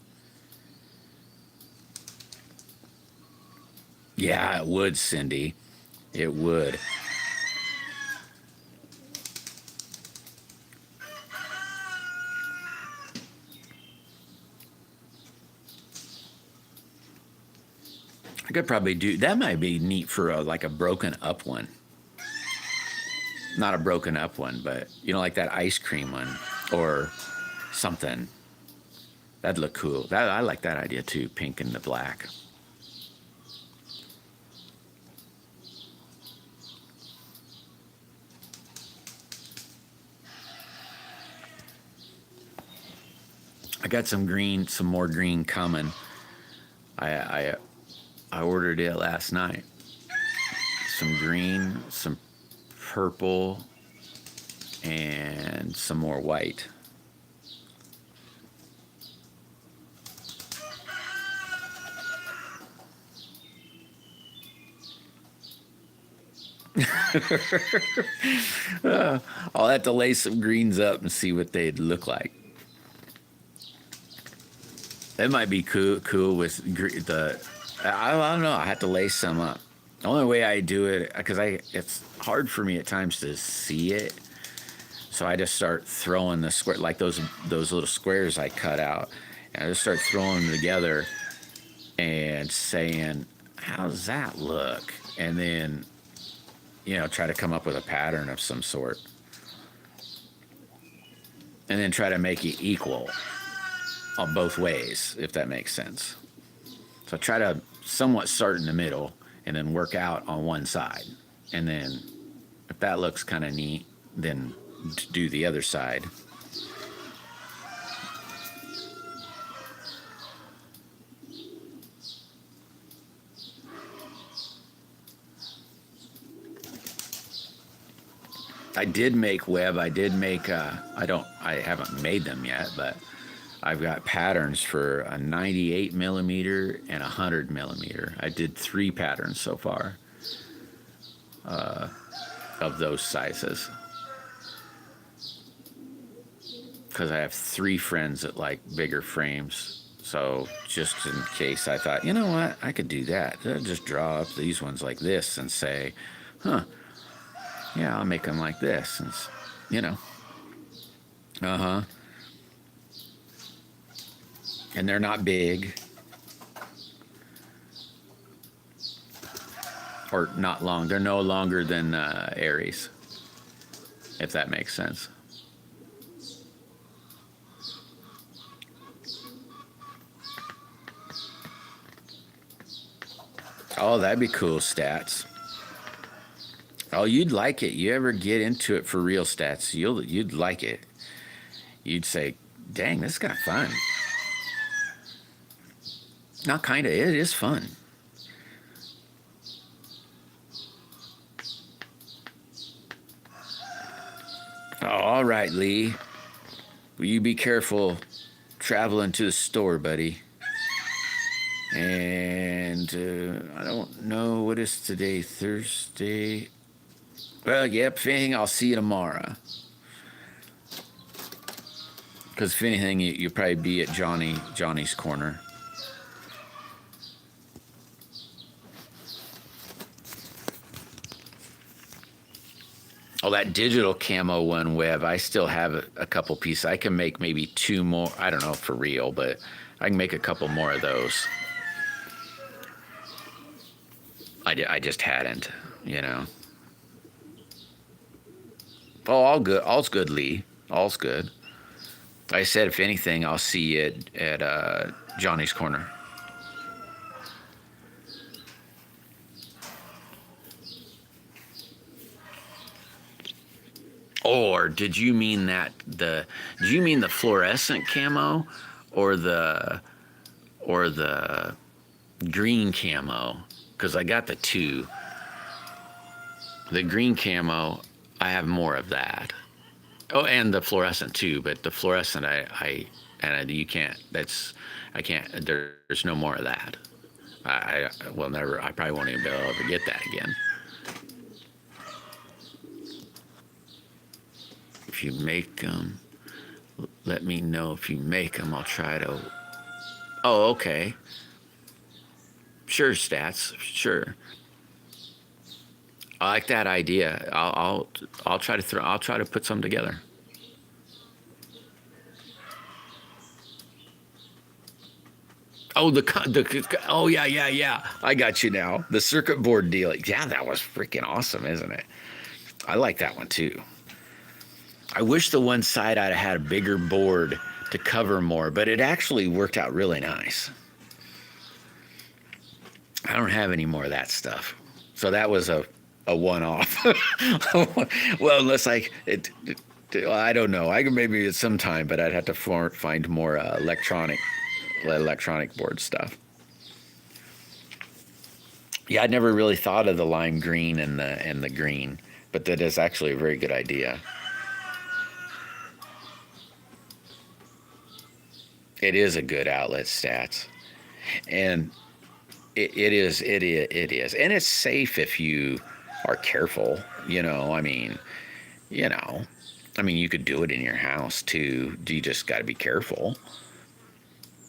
Speaker 1: Yeah, it would, Cindy. It would. I could probably do that. Might be neat for like a broken up one. not a broken up one, but like that ice cream one or something. That'd look cool. I like that idea too, pink and the black. I got some more green coming. I ordered it last night. Some green, some purple, and some more white. I'll have to lay some greens up and see what they'd look like. That might be cool with I don't know. I have to lay some up. The only way I do it, because it's hard for me at times to see it, so I just start throwing the square, like those little squares I cut out, and I just start throwing them together and saying, "How does that look?" And then, try to come up with a pattern of some sort, and then try to make it equal on both ways, if that makes sense. So try to somewhat start in the middle and then work out on one side. And then if that looks kind of neat, then do the other side. I did make web. I haven't made them yet, but I've got patterns for a 98 millimeter and 100 millimeter. I did 3 patterns so far of those sizes, because I have 3 friends that like bigger frames. So just in case, I thought, you know what, I could do that. I'll just draw up these ones like this and say, yeah, I'll make them like this, and and they're not big or not long. They're no longer than Aries, if that makes sense. Oh, that'd be cool, stats. Oh, you'd like it. You ever get into it for real, stats, you'd like it. You'd say, dang, this is kind of fun. Not kind of, it is fun. Oh, all right, Lee. Will you be careful traveling to the store, buddy? And I don't know, what is today, Thursday? Well, yep, if anything, I'll see you tomorrow. Because if anything, you'll probably be at Johnny's corner. Oh, that digital camo one, Web, I still have a couple pieces. I can make maybe 2 more. I don't know for real, but I can make a couple more of those. I just hadn't, Oh, all good. All's good, Lee. All's good. I said, if anything, I'll see you at Johnny's corner. Or did you mean did you mean the fluorescent camo or the green camo? Because I got the 2. The green camo, I have more of that. Oh, and the fluorescent too, but the fluorescent you can't. I can't. There's no more of that. I will never. I probably won't even be able to ever get that again. If you make them, let me know if you make them. I'll try to. Oh, okay. Sure, stats. Sure. I like that idea. I'll try to put some together. Oh, oh yeah. I got you now. The circuit board deal. Yeah, that was freaking awesome, isn't it? I like that one too. I wish the one side I'd had a bigger board to cover more, but it actually worked out really nice. I don't have any more of that stuff. So that was a one-off. Well, unless I don't know. I could maybe at some time, but I'd have to find more electronic board stuff. Yeah, I'd never really thought of the lime green and the green, but that is actually a very good idea. It is a good outlet stats, and it is, and it's safe if you are careful. You could do it in your house too. You just got to be careful.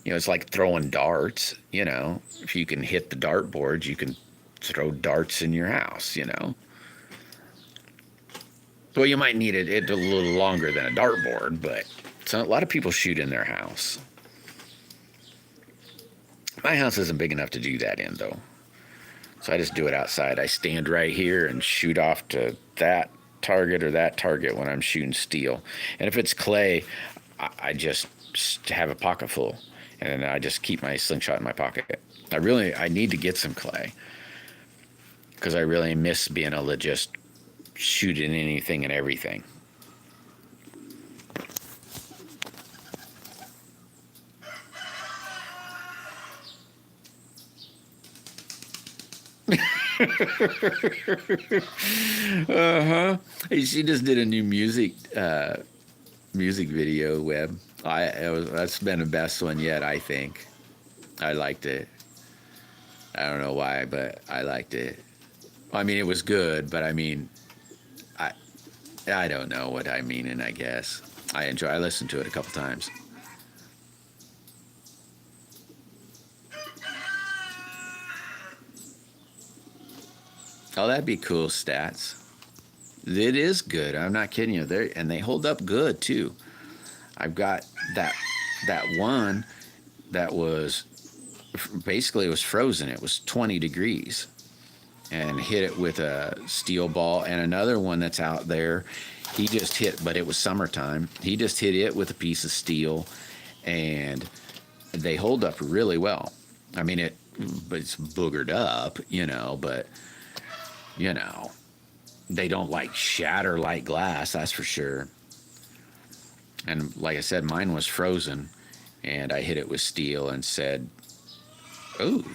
Speaker 1: It's like throwing darts. If you can hit the dartboard, you can throw darts in your house. Well, you might need it a little longer than a dartboard, but a lot of people shoot in their house. My house isn't big enough to do that in, though. So I just do it outside. I stand right here and shoot off to that target or that target when I'm shooting steel. And if it's clay, I just have a pocket full. And I just keep my slingshot in my pocket. I need to get some clay. Because I really miss being able to just shoot in anything and everything. She just did a new music video web. That's been the best one yet, I think. I liked it. I don't know why, but I liked it. I mean, it was good, but I don't know what I mean, and I guess I listened to it a couple times. Oh, that'd be cool stats. It is good. I'm not kidding you. They hold up good too. I've got that one that was basically, it was frozen. It was 20 degrees, and hit it with a steel ball. And another one that's out there, he just hit, but it was summertime. He just hit it with a piece of steel, and they hold up really well. I mean, it's boogered up, but they don't shatter like glass, that's for sure. And like I said, mine was frozen, and I hit it with steel and said, "Oh,"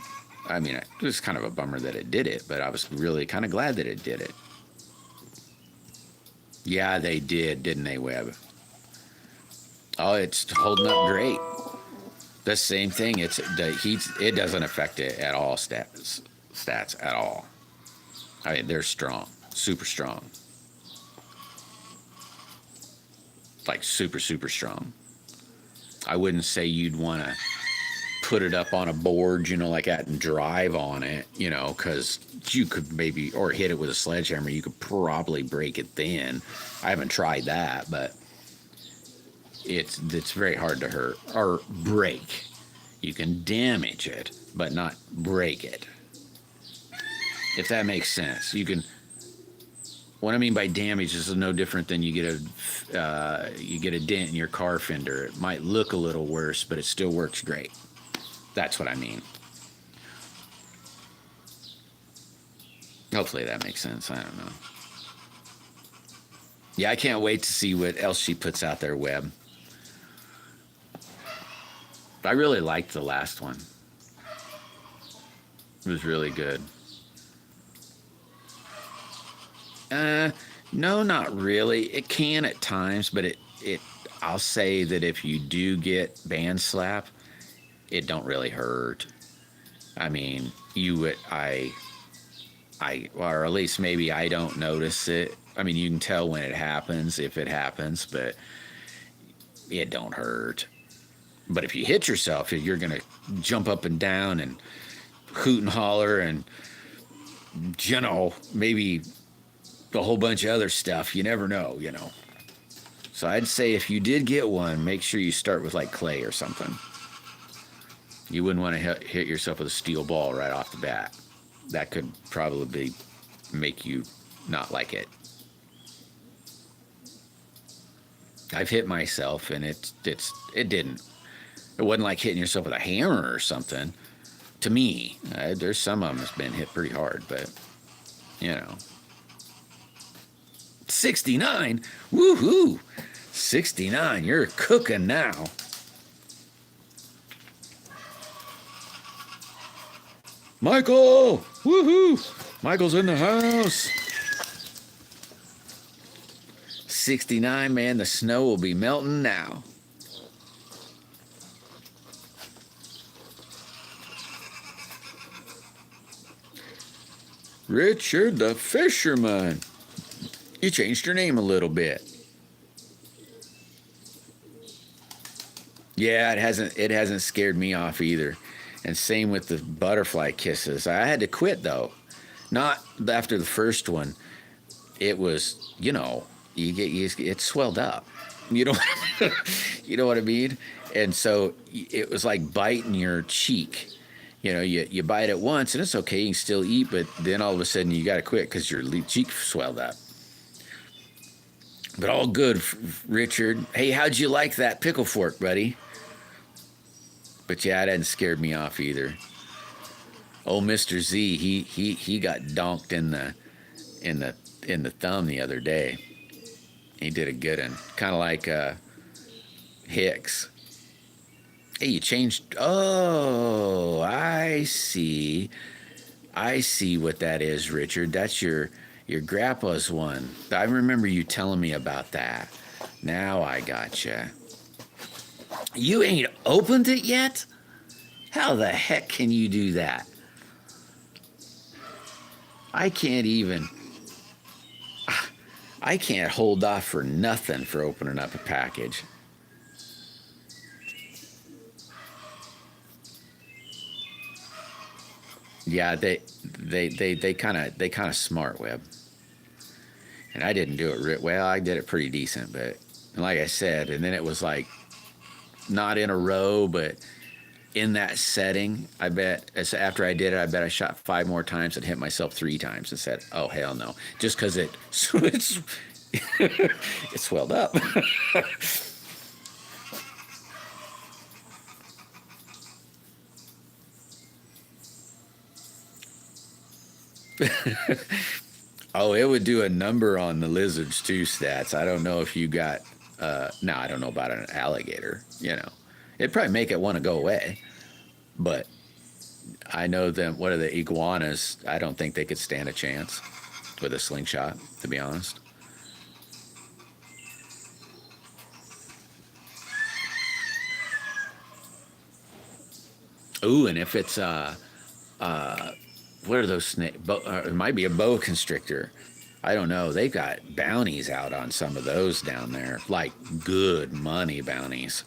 Speaker 1: I mean, it was kind of a bummer that it did it, but I was really kind of glad that it did it. Yeah, they did, didn't they, Webb? Oh, it's holding up great. The same thing. The heat. It doesn't affect it at all. Stats at all. I mean, they're strong, super strong. Super, super strong. I wouldn't say you'd want to put it up on a board, like that, and drive on it, because you could maybe, or hit it with a sledgehammer. You could probably break it then. I haven't tried that, but it's very hard to hurt or break. You can damage it, but not break it. If that makes sense. What I mean by damage is no different than you get a dent in your car fender. It might look a little worse, but it still works great. That's what I mean. Hopefully that makes sense. I don't know. Yeah, I can't wait to see what else she puts out there, Webb. I really liked the last one. It was really good. No, not really. It can at times, but I'll say that if you do get band slap, it don't really hurt. I mean, or at least maybe I don't notice it. I mean, you can tell when it happens, if it happens, but it don't hurt. But if you hit yourself, you're going to jump up and down and hoot and holler and, maybe a whole bunch of other stuff. You never know, So I'd say if you did get one, make sure you start with clay or something. You wouldn't want to hit yourself with a steel ball right off the bat. That could probably make you not like it. I've hit myself, and it didn't. It wasn't like hitting yourself with a hammer or something. To me, there's some of them that's been hit pretty hard, but you know, 69, woohoo, 69. You're cooking now. Michael, woohoo! Michael's in the house. 69, man. The snow will be melting now. Richard the Fisherman. You changed your name a little bit. Yeah, it hasn't scared me off either. And same with the butterfly kisses. I had to quit though. Not after the first one. It was, it swelled up. You know, you know what I mean? And so it was like biting your cheek. You bite it once and it's okay, you can still eat, but then all of a sudden you got to quit because your cheek swelled up. But all good, Richard. Hey, how'd you like that pickle fork, buddy? But yeah, it hadn't scared me off either. Old Mr. Z, he got donked in the thumb the other day. He did a good one, kind of like Hicks. Hey, you changed. Oh, I see. I see what that is, Richard. That's your grandpa's one. I remember you telling me about that. Now I gotcha. You ain't opened it yet? How the heck can you do that? I can't hold off for nothing for opening up a package. Yeah, they kind of smart, Webb. And I didn't do it well. I did it pretty decent, but like I said, and then it was like not in a row, but in that setting. I bet after I did it, I bet I shot 5 more times and hit myself 3 times and said, "Oh hell no!" Just because it swelled up. Oh, it would do a number on the lizards too stats. I don't know if you got no, I don't know about an alligator, It'd probably make it want to go away. But I know them, what are the iguanas? I don't think they could stand a chance with a slingshot, to be honest. Ooh, and if it's what are those snakes? It might be a boa constrictor. I don't know. They've got bounties out on some of those down there, like good money bounties.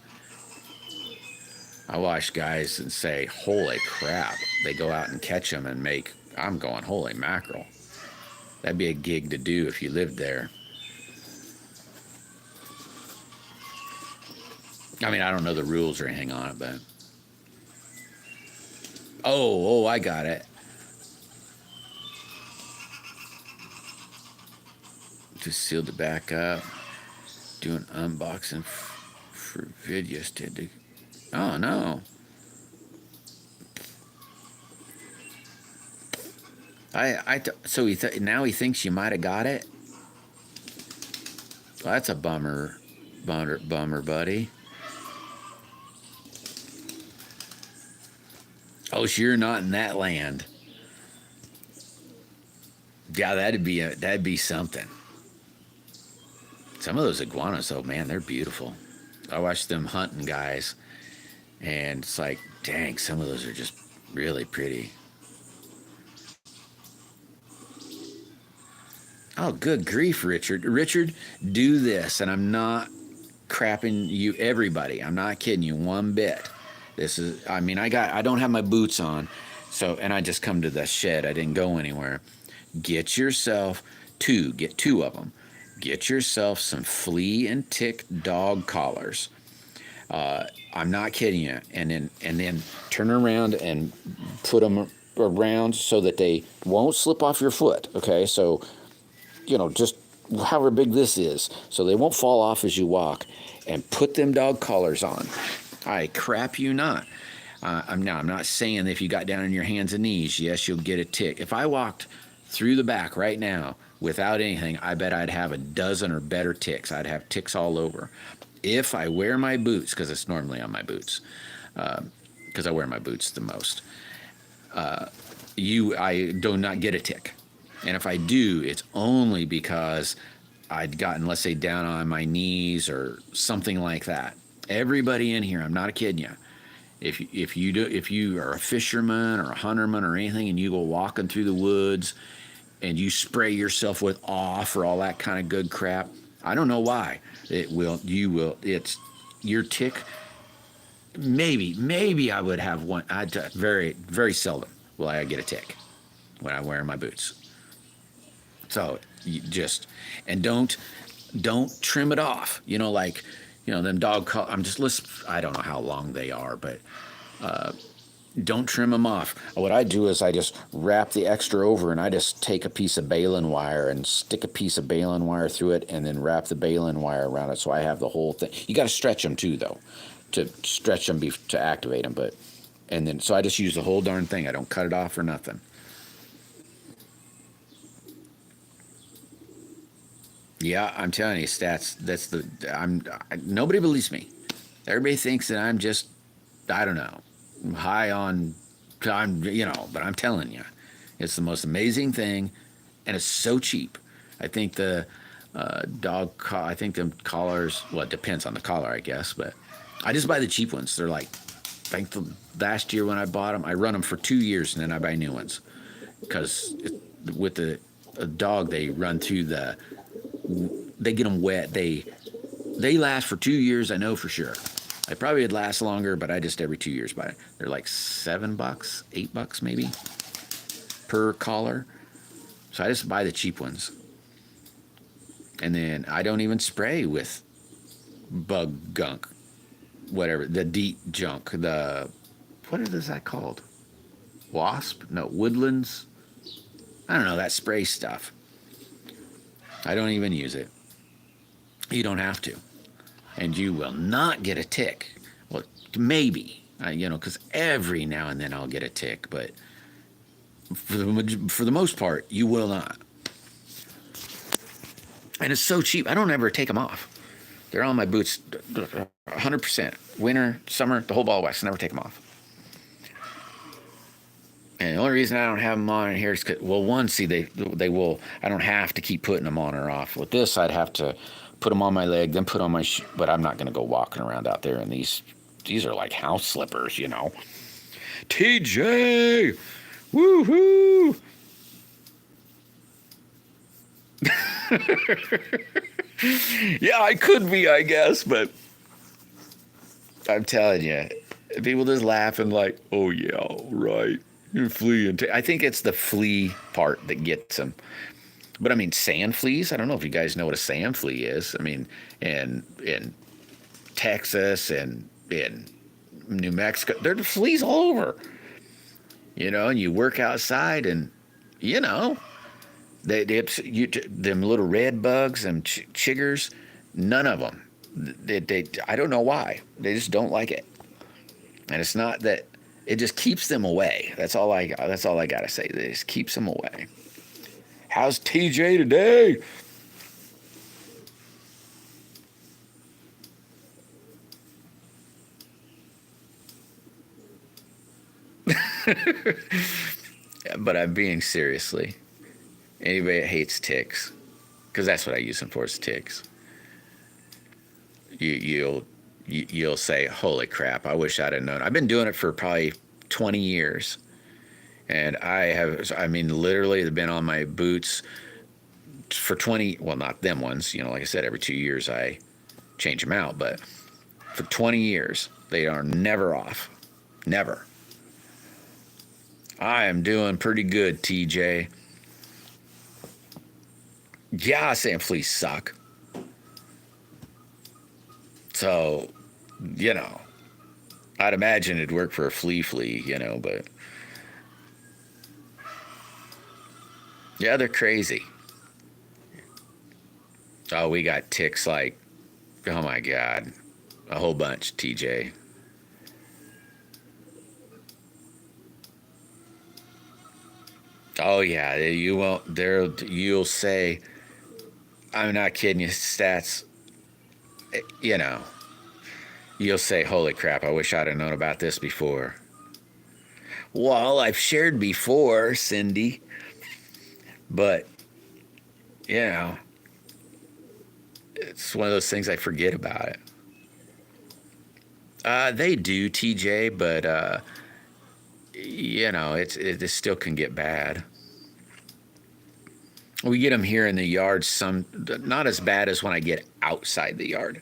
Speaker 1: I watch guys and say, "Holy crap!" They go out and catch them and make. I'm going, "Holy mackerel!" That'd be a gig to do if you lived there. I mean, I don't know the rules or anything on it, but oh, I got it. Just sealed it back up. Do an unboxing for videos. Oh no. So now he thinks you might have got it. Well, that's a bummer, buddy. Oh, so you're not in that land. Yeah, that'd be something. Some of those iguanas, though, man, they're beautiful. I watch them hunting guys, and it's like, dang, some of those are just really pretty. Oh, good grief, Richard. Richard, do this, and I'm not crapping you, everybody. I'm not kidding you one bit. This is, I mean, I don't have my boots on, and I just come to the shed. I didn't go anywhere. Get two of them. Get yourself some flea and tick dog collars. I'm not kidding you. And then turn around and put them around so that they won't slip off your foot. Okay, so just however big this is, so they won't fall off as you walk, and put them dog collars on. I crap you not. I'm not saying that if you got down on your hands and knees, yes, you'll get a tick. If I walked through the back right now without anything, I bet I'd have a dozen or better ticks. I'd have ticks all over. If I wear my boots, because it's normally on my boots, because I wear my boots the most, I do not get a tick. And if I do, it's only because I'd gotten, let's say, down on my knees or something like that. Everybody in here, I'm not kidding you. If you are a fisherman or a hunterman or anything, and you go walking through the woods and you spray yourself with off or all that kind of good crap, I don't know why. It's your tick. Maybe I would have one. Very, very seldom will I get a tick when I wear my boots. So you just, and don't trim it off. Like, them I don't know how long they are, but don't trim them off. What I do is I just wrap the extra over, and I just take a piece of baling wire and stick a piece of baling wire through it, and then wrap the baling wire around it, so I have the whole thing. You got to stretch them too, though, to stretch them to activate them. So I just use the whole darn thing. I don't cut it off or nothing. Yeah, I'm telling you, stats. Nobody believes me. Everybody thinks that I'm just, I don't know, high on, but I'm telling you, it's the most amazing thing, and it's so cheap. I think the I think the collars, well, it depends on the collar, I guess, but I just buy the cheap ones. They're like, I think the last year when I bought them, I run them for 2 years, and then I buy new ones. Because with a dog, they run through they get them wet. They last for 2 years, I know for sure. I probably would last longer, but I just every 2 years buy it. They're like $7, $8 maybe per collar. So I just buy the cheap ones. And then I don't even spray with bug gunk, whatever, the DEET junk, what is that called? Wasp? No, woodlands? I don't know, that spray stuff. I don't even use it. You don't have to. And you will not get a tick. Well, maybe, because every now and then I'll get a tick, but for the most part, you will not. And it's so cheap. I don't ever take them off. They're on my boots 100%. Winter, summer, the whole ball of wax. Never take them off. And the only reason I don't have them on here is because, well, one, see, they will, I don't have to keep putting them on or off. With this, I'd have to put them on my leg, then put on my but I'm not going to go walking around out there in these are like house slippers, TJ! Woohoo! Yeah, I could be, I guess, but I'm telling you, people just laughing like, oh yeah, right. You're fleeing. I think it's the flea part that gets them. But I mean, sand fleas. I don't know if you guys know what a sand flea is. I mean, in Texas and in New Mexico, there are fleas all over. And you work outside, and them little red bugs, them chiggers. None of them. I don't know why. They just don't like it. And it's not that. It just keeps them away. That's all I gotta say. It just keeps them away. How's TJ today? But I'm being seriously. Anybody that hates ticks, because that's what I use them for, is ticks. You'll say, holy crap, I wish I'd have known. I've been doing it for probably 20 years. And literally, they've been on my boots for 20, well, not them ones. Like I said, every 2 years I change them out. But for 20 years, they are never off. Never. I am doing pretty good, TJ. Yeah, sand fleas suck. So, I'd imagine it'd work for a flea, but yeah, they're crazy. Oh, we got ticks like, oh my God, a whole bunch, TJ. Oh yeah, you won't. There, you'll say, I'm not kidding you. Stats, you know, you'll say, holy crap, I wish I'd have known about this before. Well, I've shared before, Cindy, but you know, it's one of those things I forget about it. They do, TJ, but you know, it still can get bad. We get them here in the yard, some not as bad as when I get outside the yard.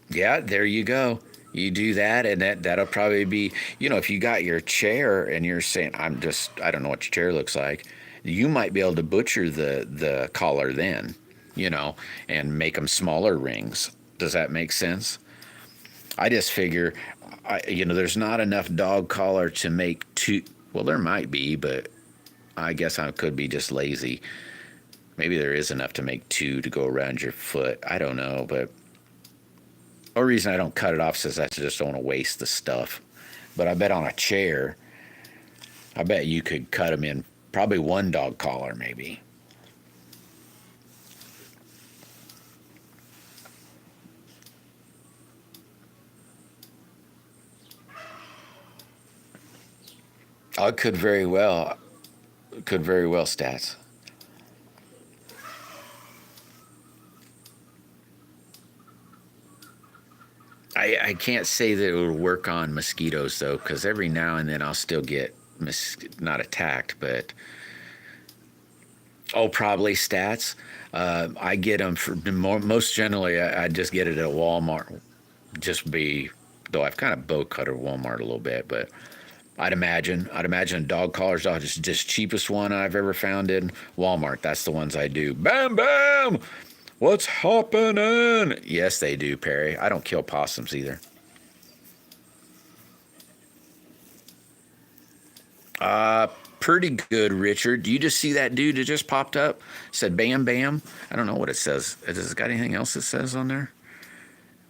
Speaker 1: Yeah, there you go. You do that, and that'll probably be, if you got your chair and you're saying, I don't know what your chair looks like, you might be able to butcher the collar then, you know, and make them smaller rings. Does that make sense? I just figure, there's not enough dog collar to make two. Well, there might be, but I guess I could be just lazy. Maybe there is enough to make two to go around your foot. I don't know, but the only reason I don't cut it off is I just don't want to waste the stuff. But I bet on a chair, I bet you could cut them in probably one dog collar, maybe. I could very well, stats. I can't say that it would work on mosquitoes though, because every now and then I'll still get not attacked, but probably stats. I get them for most generally. I just get it at Walmart. Just be though I've kind of bow cut at Walmart a little bit, but I'd imagine dog collars are just cheapest one I've ever found in Walmart. That's the ones I do. Bam bam. What's happening? Yes, they do, Perry. I don't kill possums either. Uh, Pretty good, Richard. Do you just see that dude that just popped up? Said bam bam. I don't know what it says. Has it got anything else it says on there?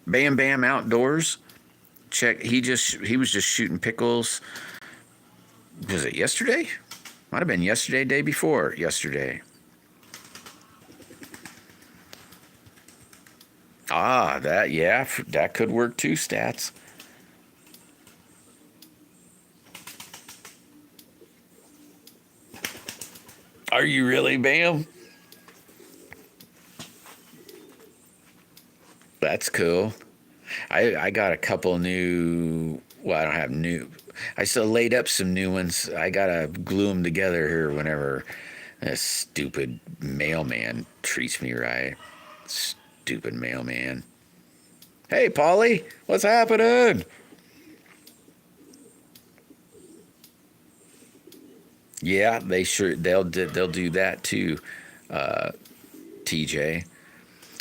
Speaker 1: Bam bam outdoors. Check. He was just shooting pickles. Was it yesterday? Might have been yesterday, day before yesterday. That could work too. Stats. Are you really, Bam? That's cool. I got a couple new. Well, I don't have new. I still laid up some new ones. I gotta glue them together here whenever this stupid mailman treats me right. Stupid mailman. Hey, Polly, what's happening? Yeah, they'll do that too, TJ.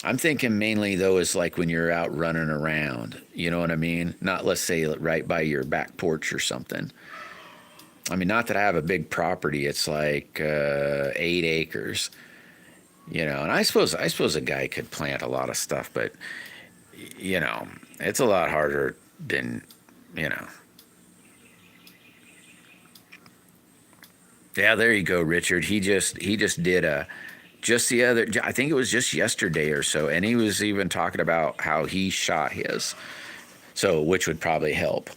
Speaker 1: I'm thinking mainly though is like when you're out running around. You know what I mean? Not let's say right by your back porch or something. I mean, not that I have a big property. It's like 8 acres. And I suppose a guy could plant a lot of stuff, but you know, it's a lot harder than you know. Yeah, there you go, Richard. He just did a just the other. I think it was just yesterday or so, and he was even talking about how he shot his. So, which would probably help.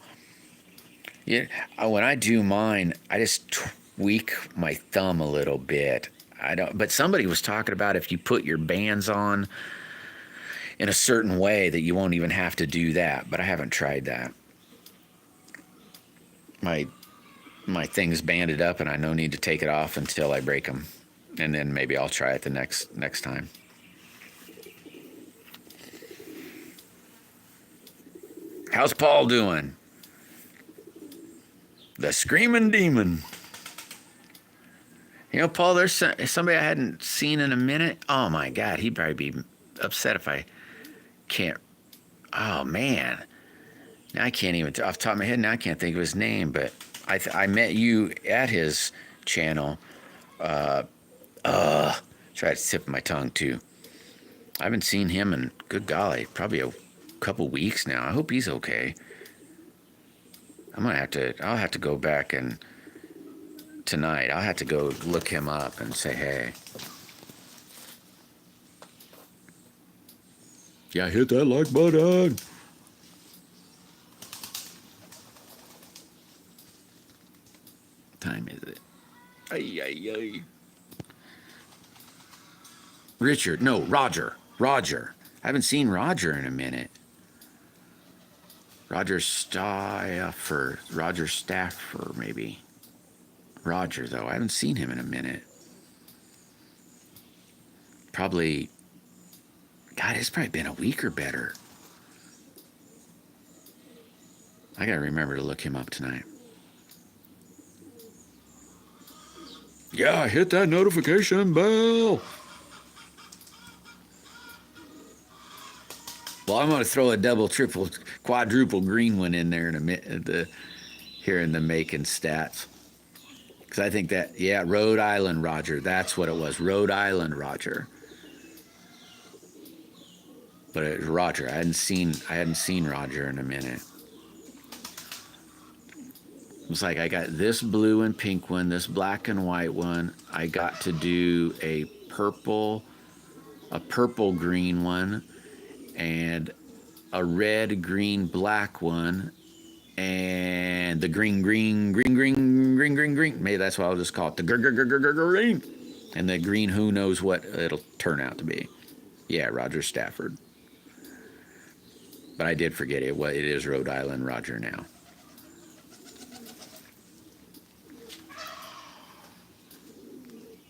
Speaker 1: Yeah, when I do mine, I just tweak my thumb a little bit. I don't. But somebody was talking about if you put your bands on in a certain way that you won't even have to do that. But I haven't tried that. My my thing's banded up, and I no need to take it off until I break them, and then maybe I'll try it the next time. How's Paul doing? The screaming demon. Paul, there's somebody I hadn't seen in a minute. Oh my God, he'd probably be upset if I can't. Oh man, now I can't even off the top of my head. Now I can't think of his name, but I met you at his channel Try to tip my tongue too. I haven't seen him in, good golly, probably a couple weeks now. I hope he's okay. I'll have to go back and tonight, I'll have to go look him up and say, hey. Yeah, hit that like button. Time is it? Ay, ay, ay. Richard, no, Roger. Roger. I haven't seen Roger in a minute. Roger Staffer, maybe. Roger, though, I haven't seen him in a minute. Probably, God, it's probably been a week or better. I gotta remember to look him up tonight. Yeah, hit that notification bell. Well, I'm going to throw a double, triple, quadruple green one in there in a minute, here in the making stats. Because I think that, yeah, Rhode Island Roger. That's what it was. Rhode Island Roger. But it was Roger. I hadn't seen Roger in a minute. It was like I got this blue and pink one, this black and white one. I got to do a purple green one, and a red, green, black one, and the green. Maybe that's what I'll just call it, the green. And the green, who knows what it'll turn out to be. Yeah, Roger Stafford. But I did forget it. Well, it is Rhode Island Roger now.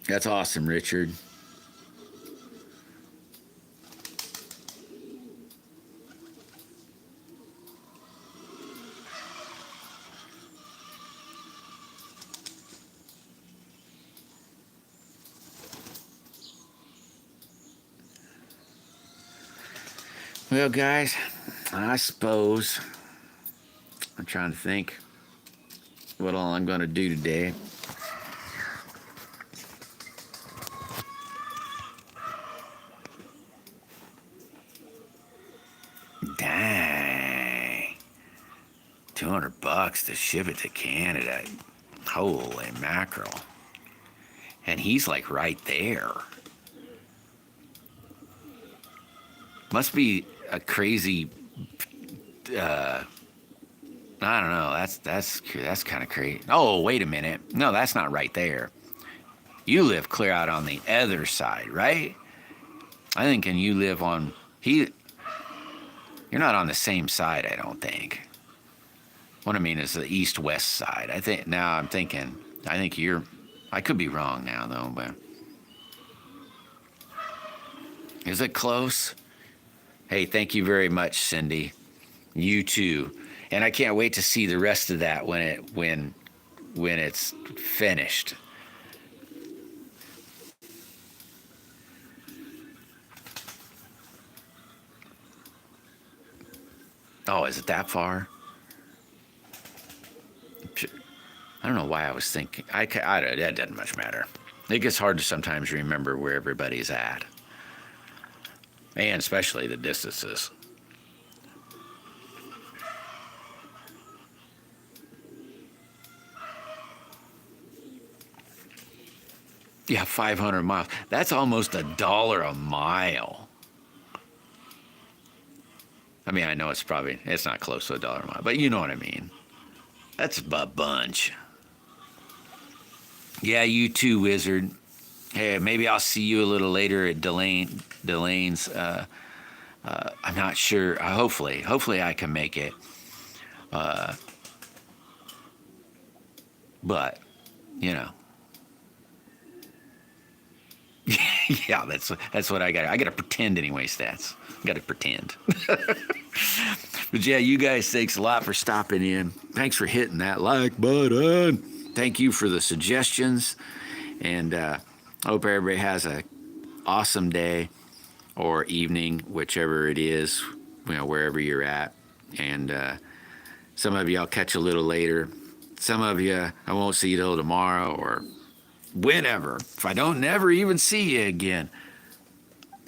Speaker 1: That's awesome, Richard. Well, guys, I suppose I'm trying to think what all I'm going to do today. Dang. $200 to ship it to Canada. Holy mackerel. And he's like right there. Must be a crazy, I don't know. That's kind of crazy. Oh, wait a minute. No, that's not right there. You live clear out on the other side, right? I think, and you live on you're not on the same side, I don't think. What I mean is the east-west side. I think I could be wrong now though, but is it close? Hey, thank you very much, Cindy. You too. And I can't wait to see the rest of that when it's finished. Oh, is it that far? I don't know why I was thinking. That doesn't much matter. It gets hard to sometimes remember where everybody's at. And especially the distances. Yeah, 500 miles. That's almost $1 a mile. I mean, I know it's not close to $1 a mile, but you know what I mean. That's a bunch. Yeah, you too, Wizard. Hey, maybe I'll see you a little later at Delane's. I'm not sure. Hopefully I can make it. But, you know. Yeah, that's what I got. I got to pretend anyway, Stats. Got to pretend. But yeah, you guys, thanks a lot for stopping in. Thanks for hitting that like button. Thank you for the suggestions. And I hope everybody has a awesome day or evening, whichever it is, wherever you're at. And some of you I'll catch a little later. Some of you I won't see you till tomorrow, or whenever. If I don't never even see you again,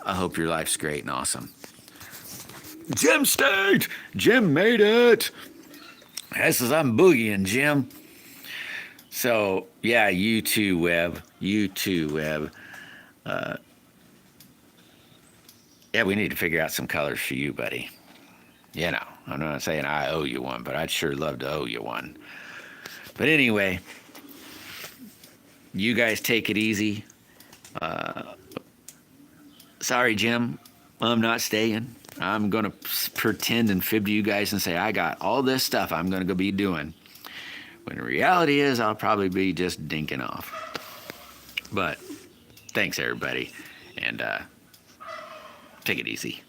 Speaker 1: I hope your life's great and awesome. Jim State! Jim made it! This is I'm boogieing, Jim. So, yeah, you too, Webb. You too, Webb. Yeah, we need to figure out some colors for you, buddy. You know, I'm not saying I owe you one, but I'd sure love to owe you one. But anyway, you guys take it easy. Sorry, Jim, I'm not staying. I'm going to pretend and fib to you guys and say I got all this stuff I'm going to go be doing. When the reality is I'll probably be just dinking off. But thanks, everybody. And take it easy.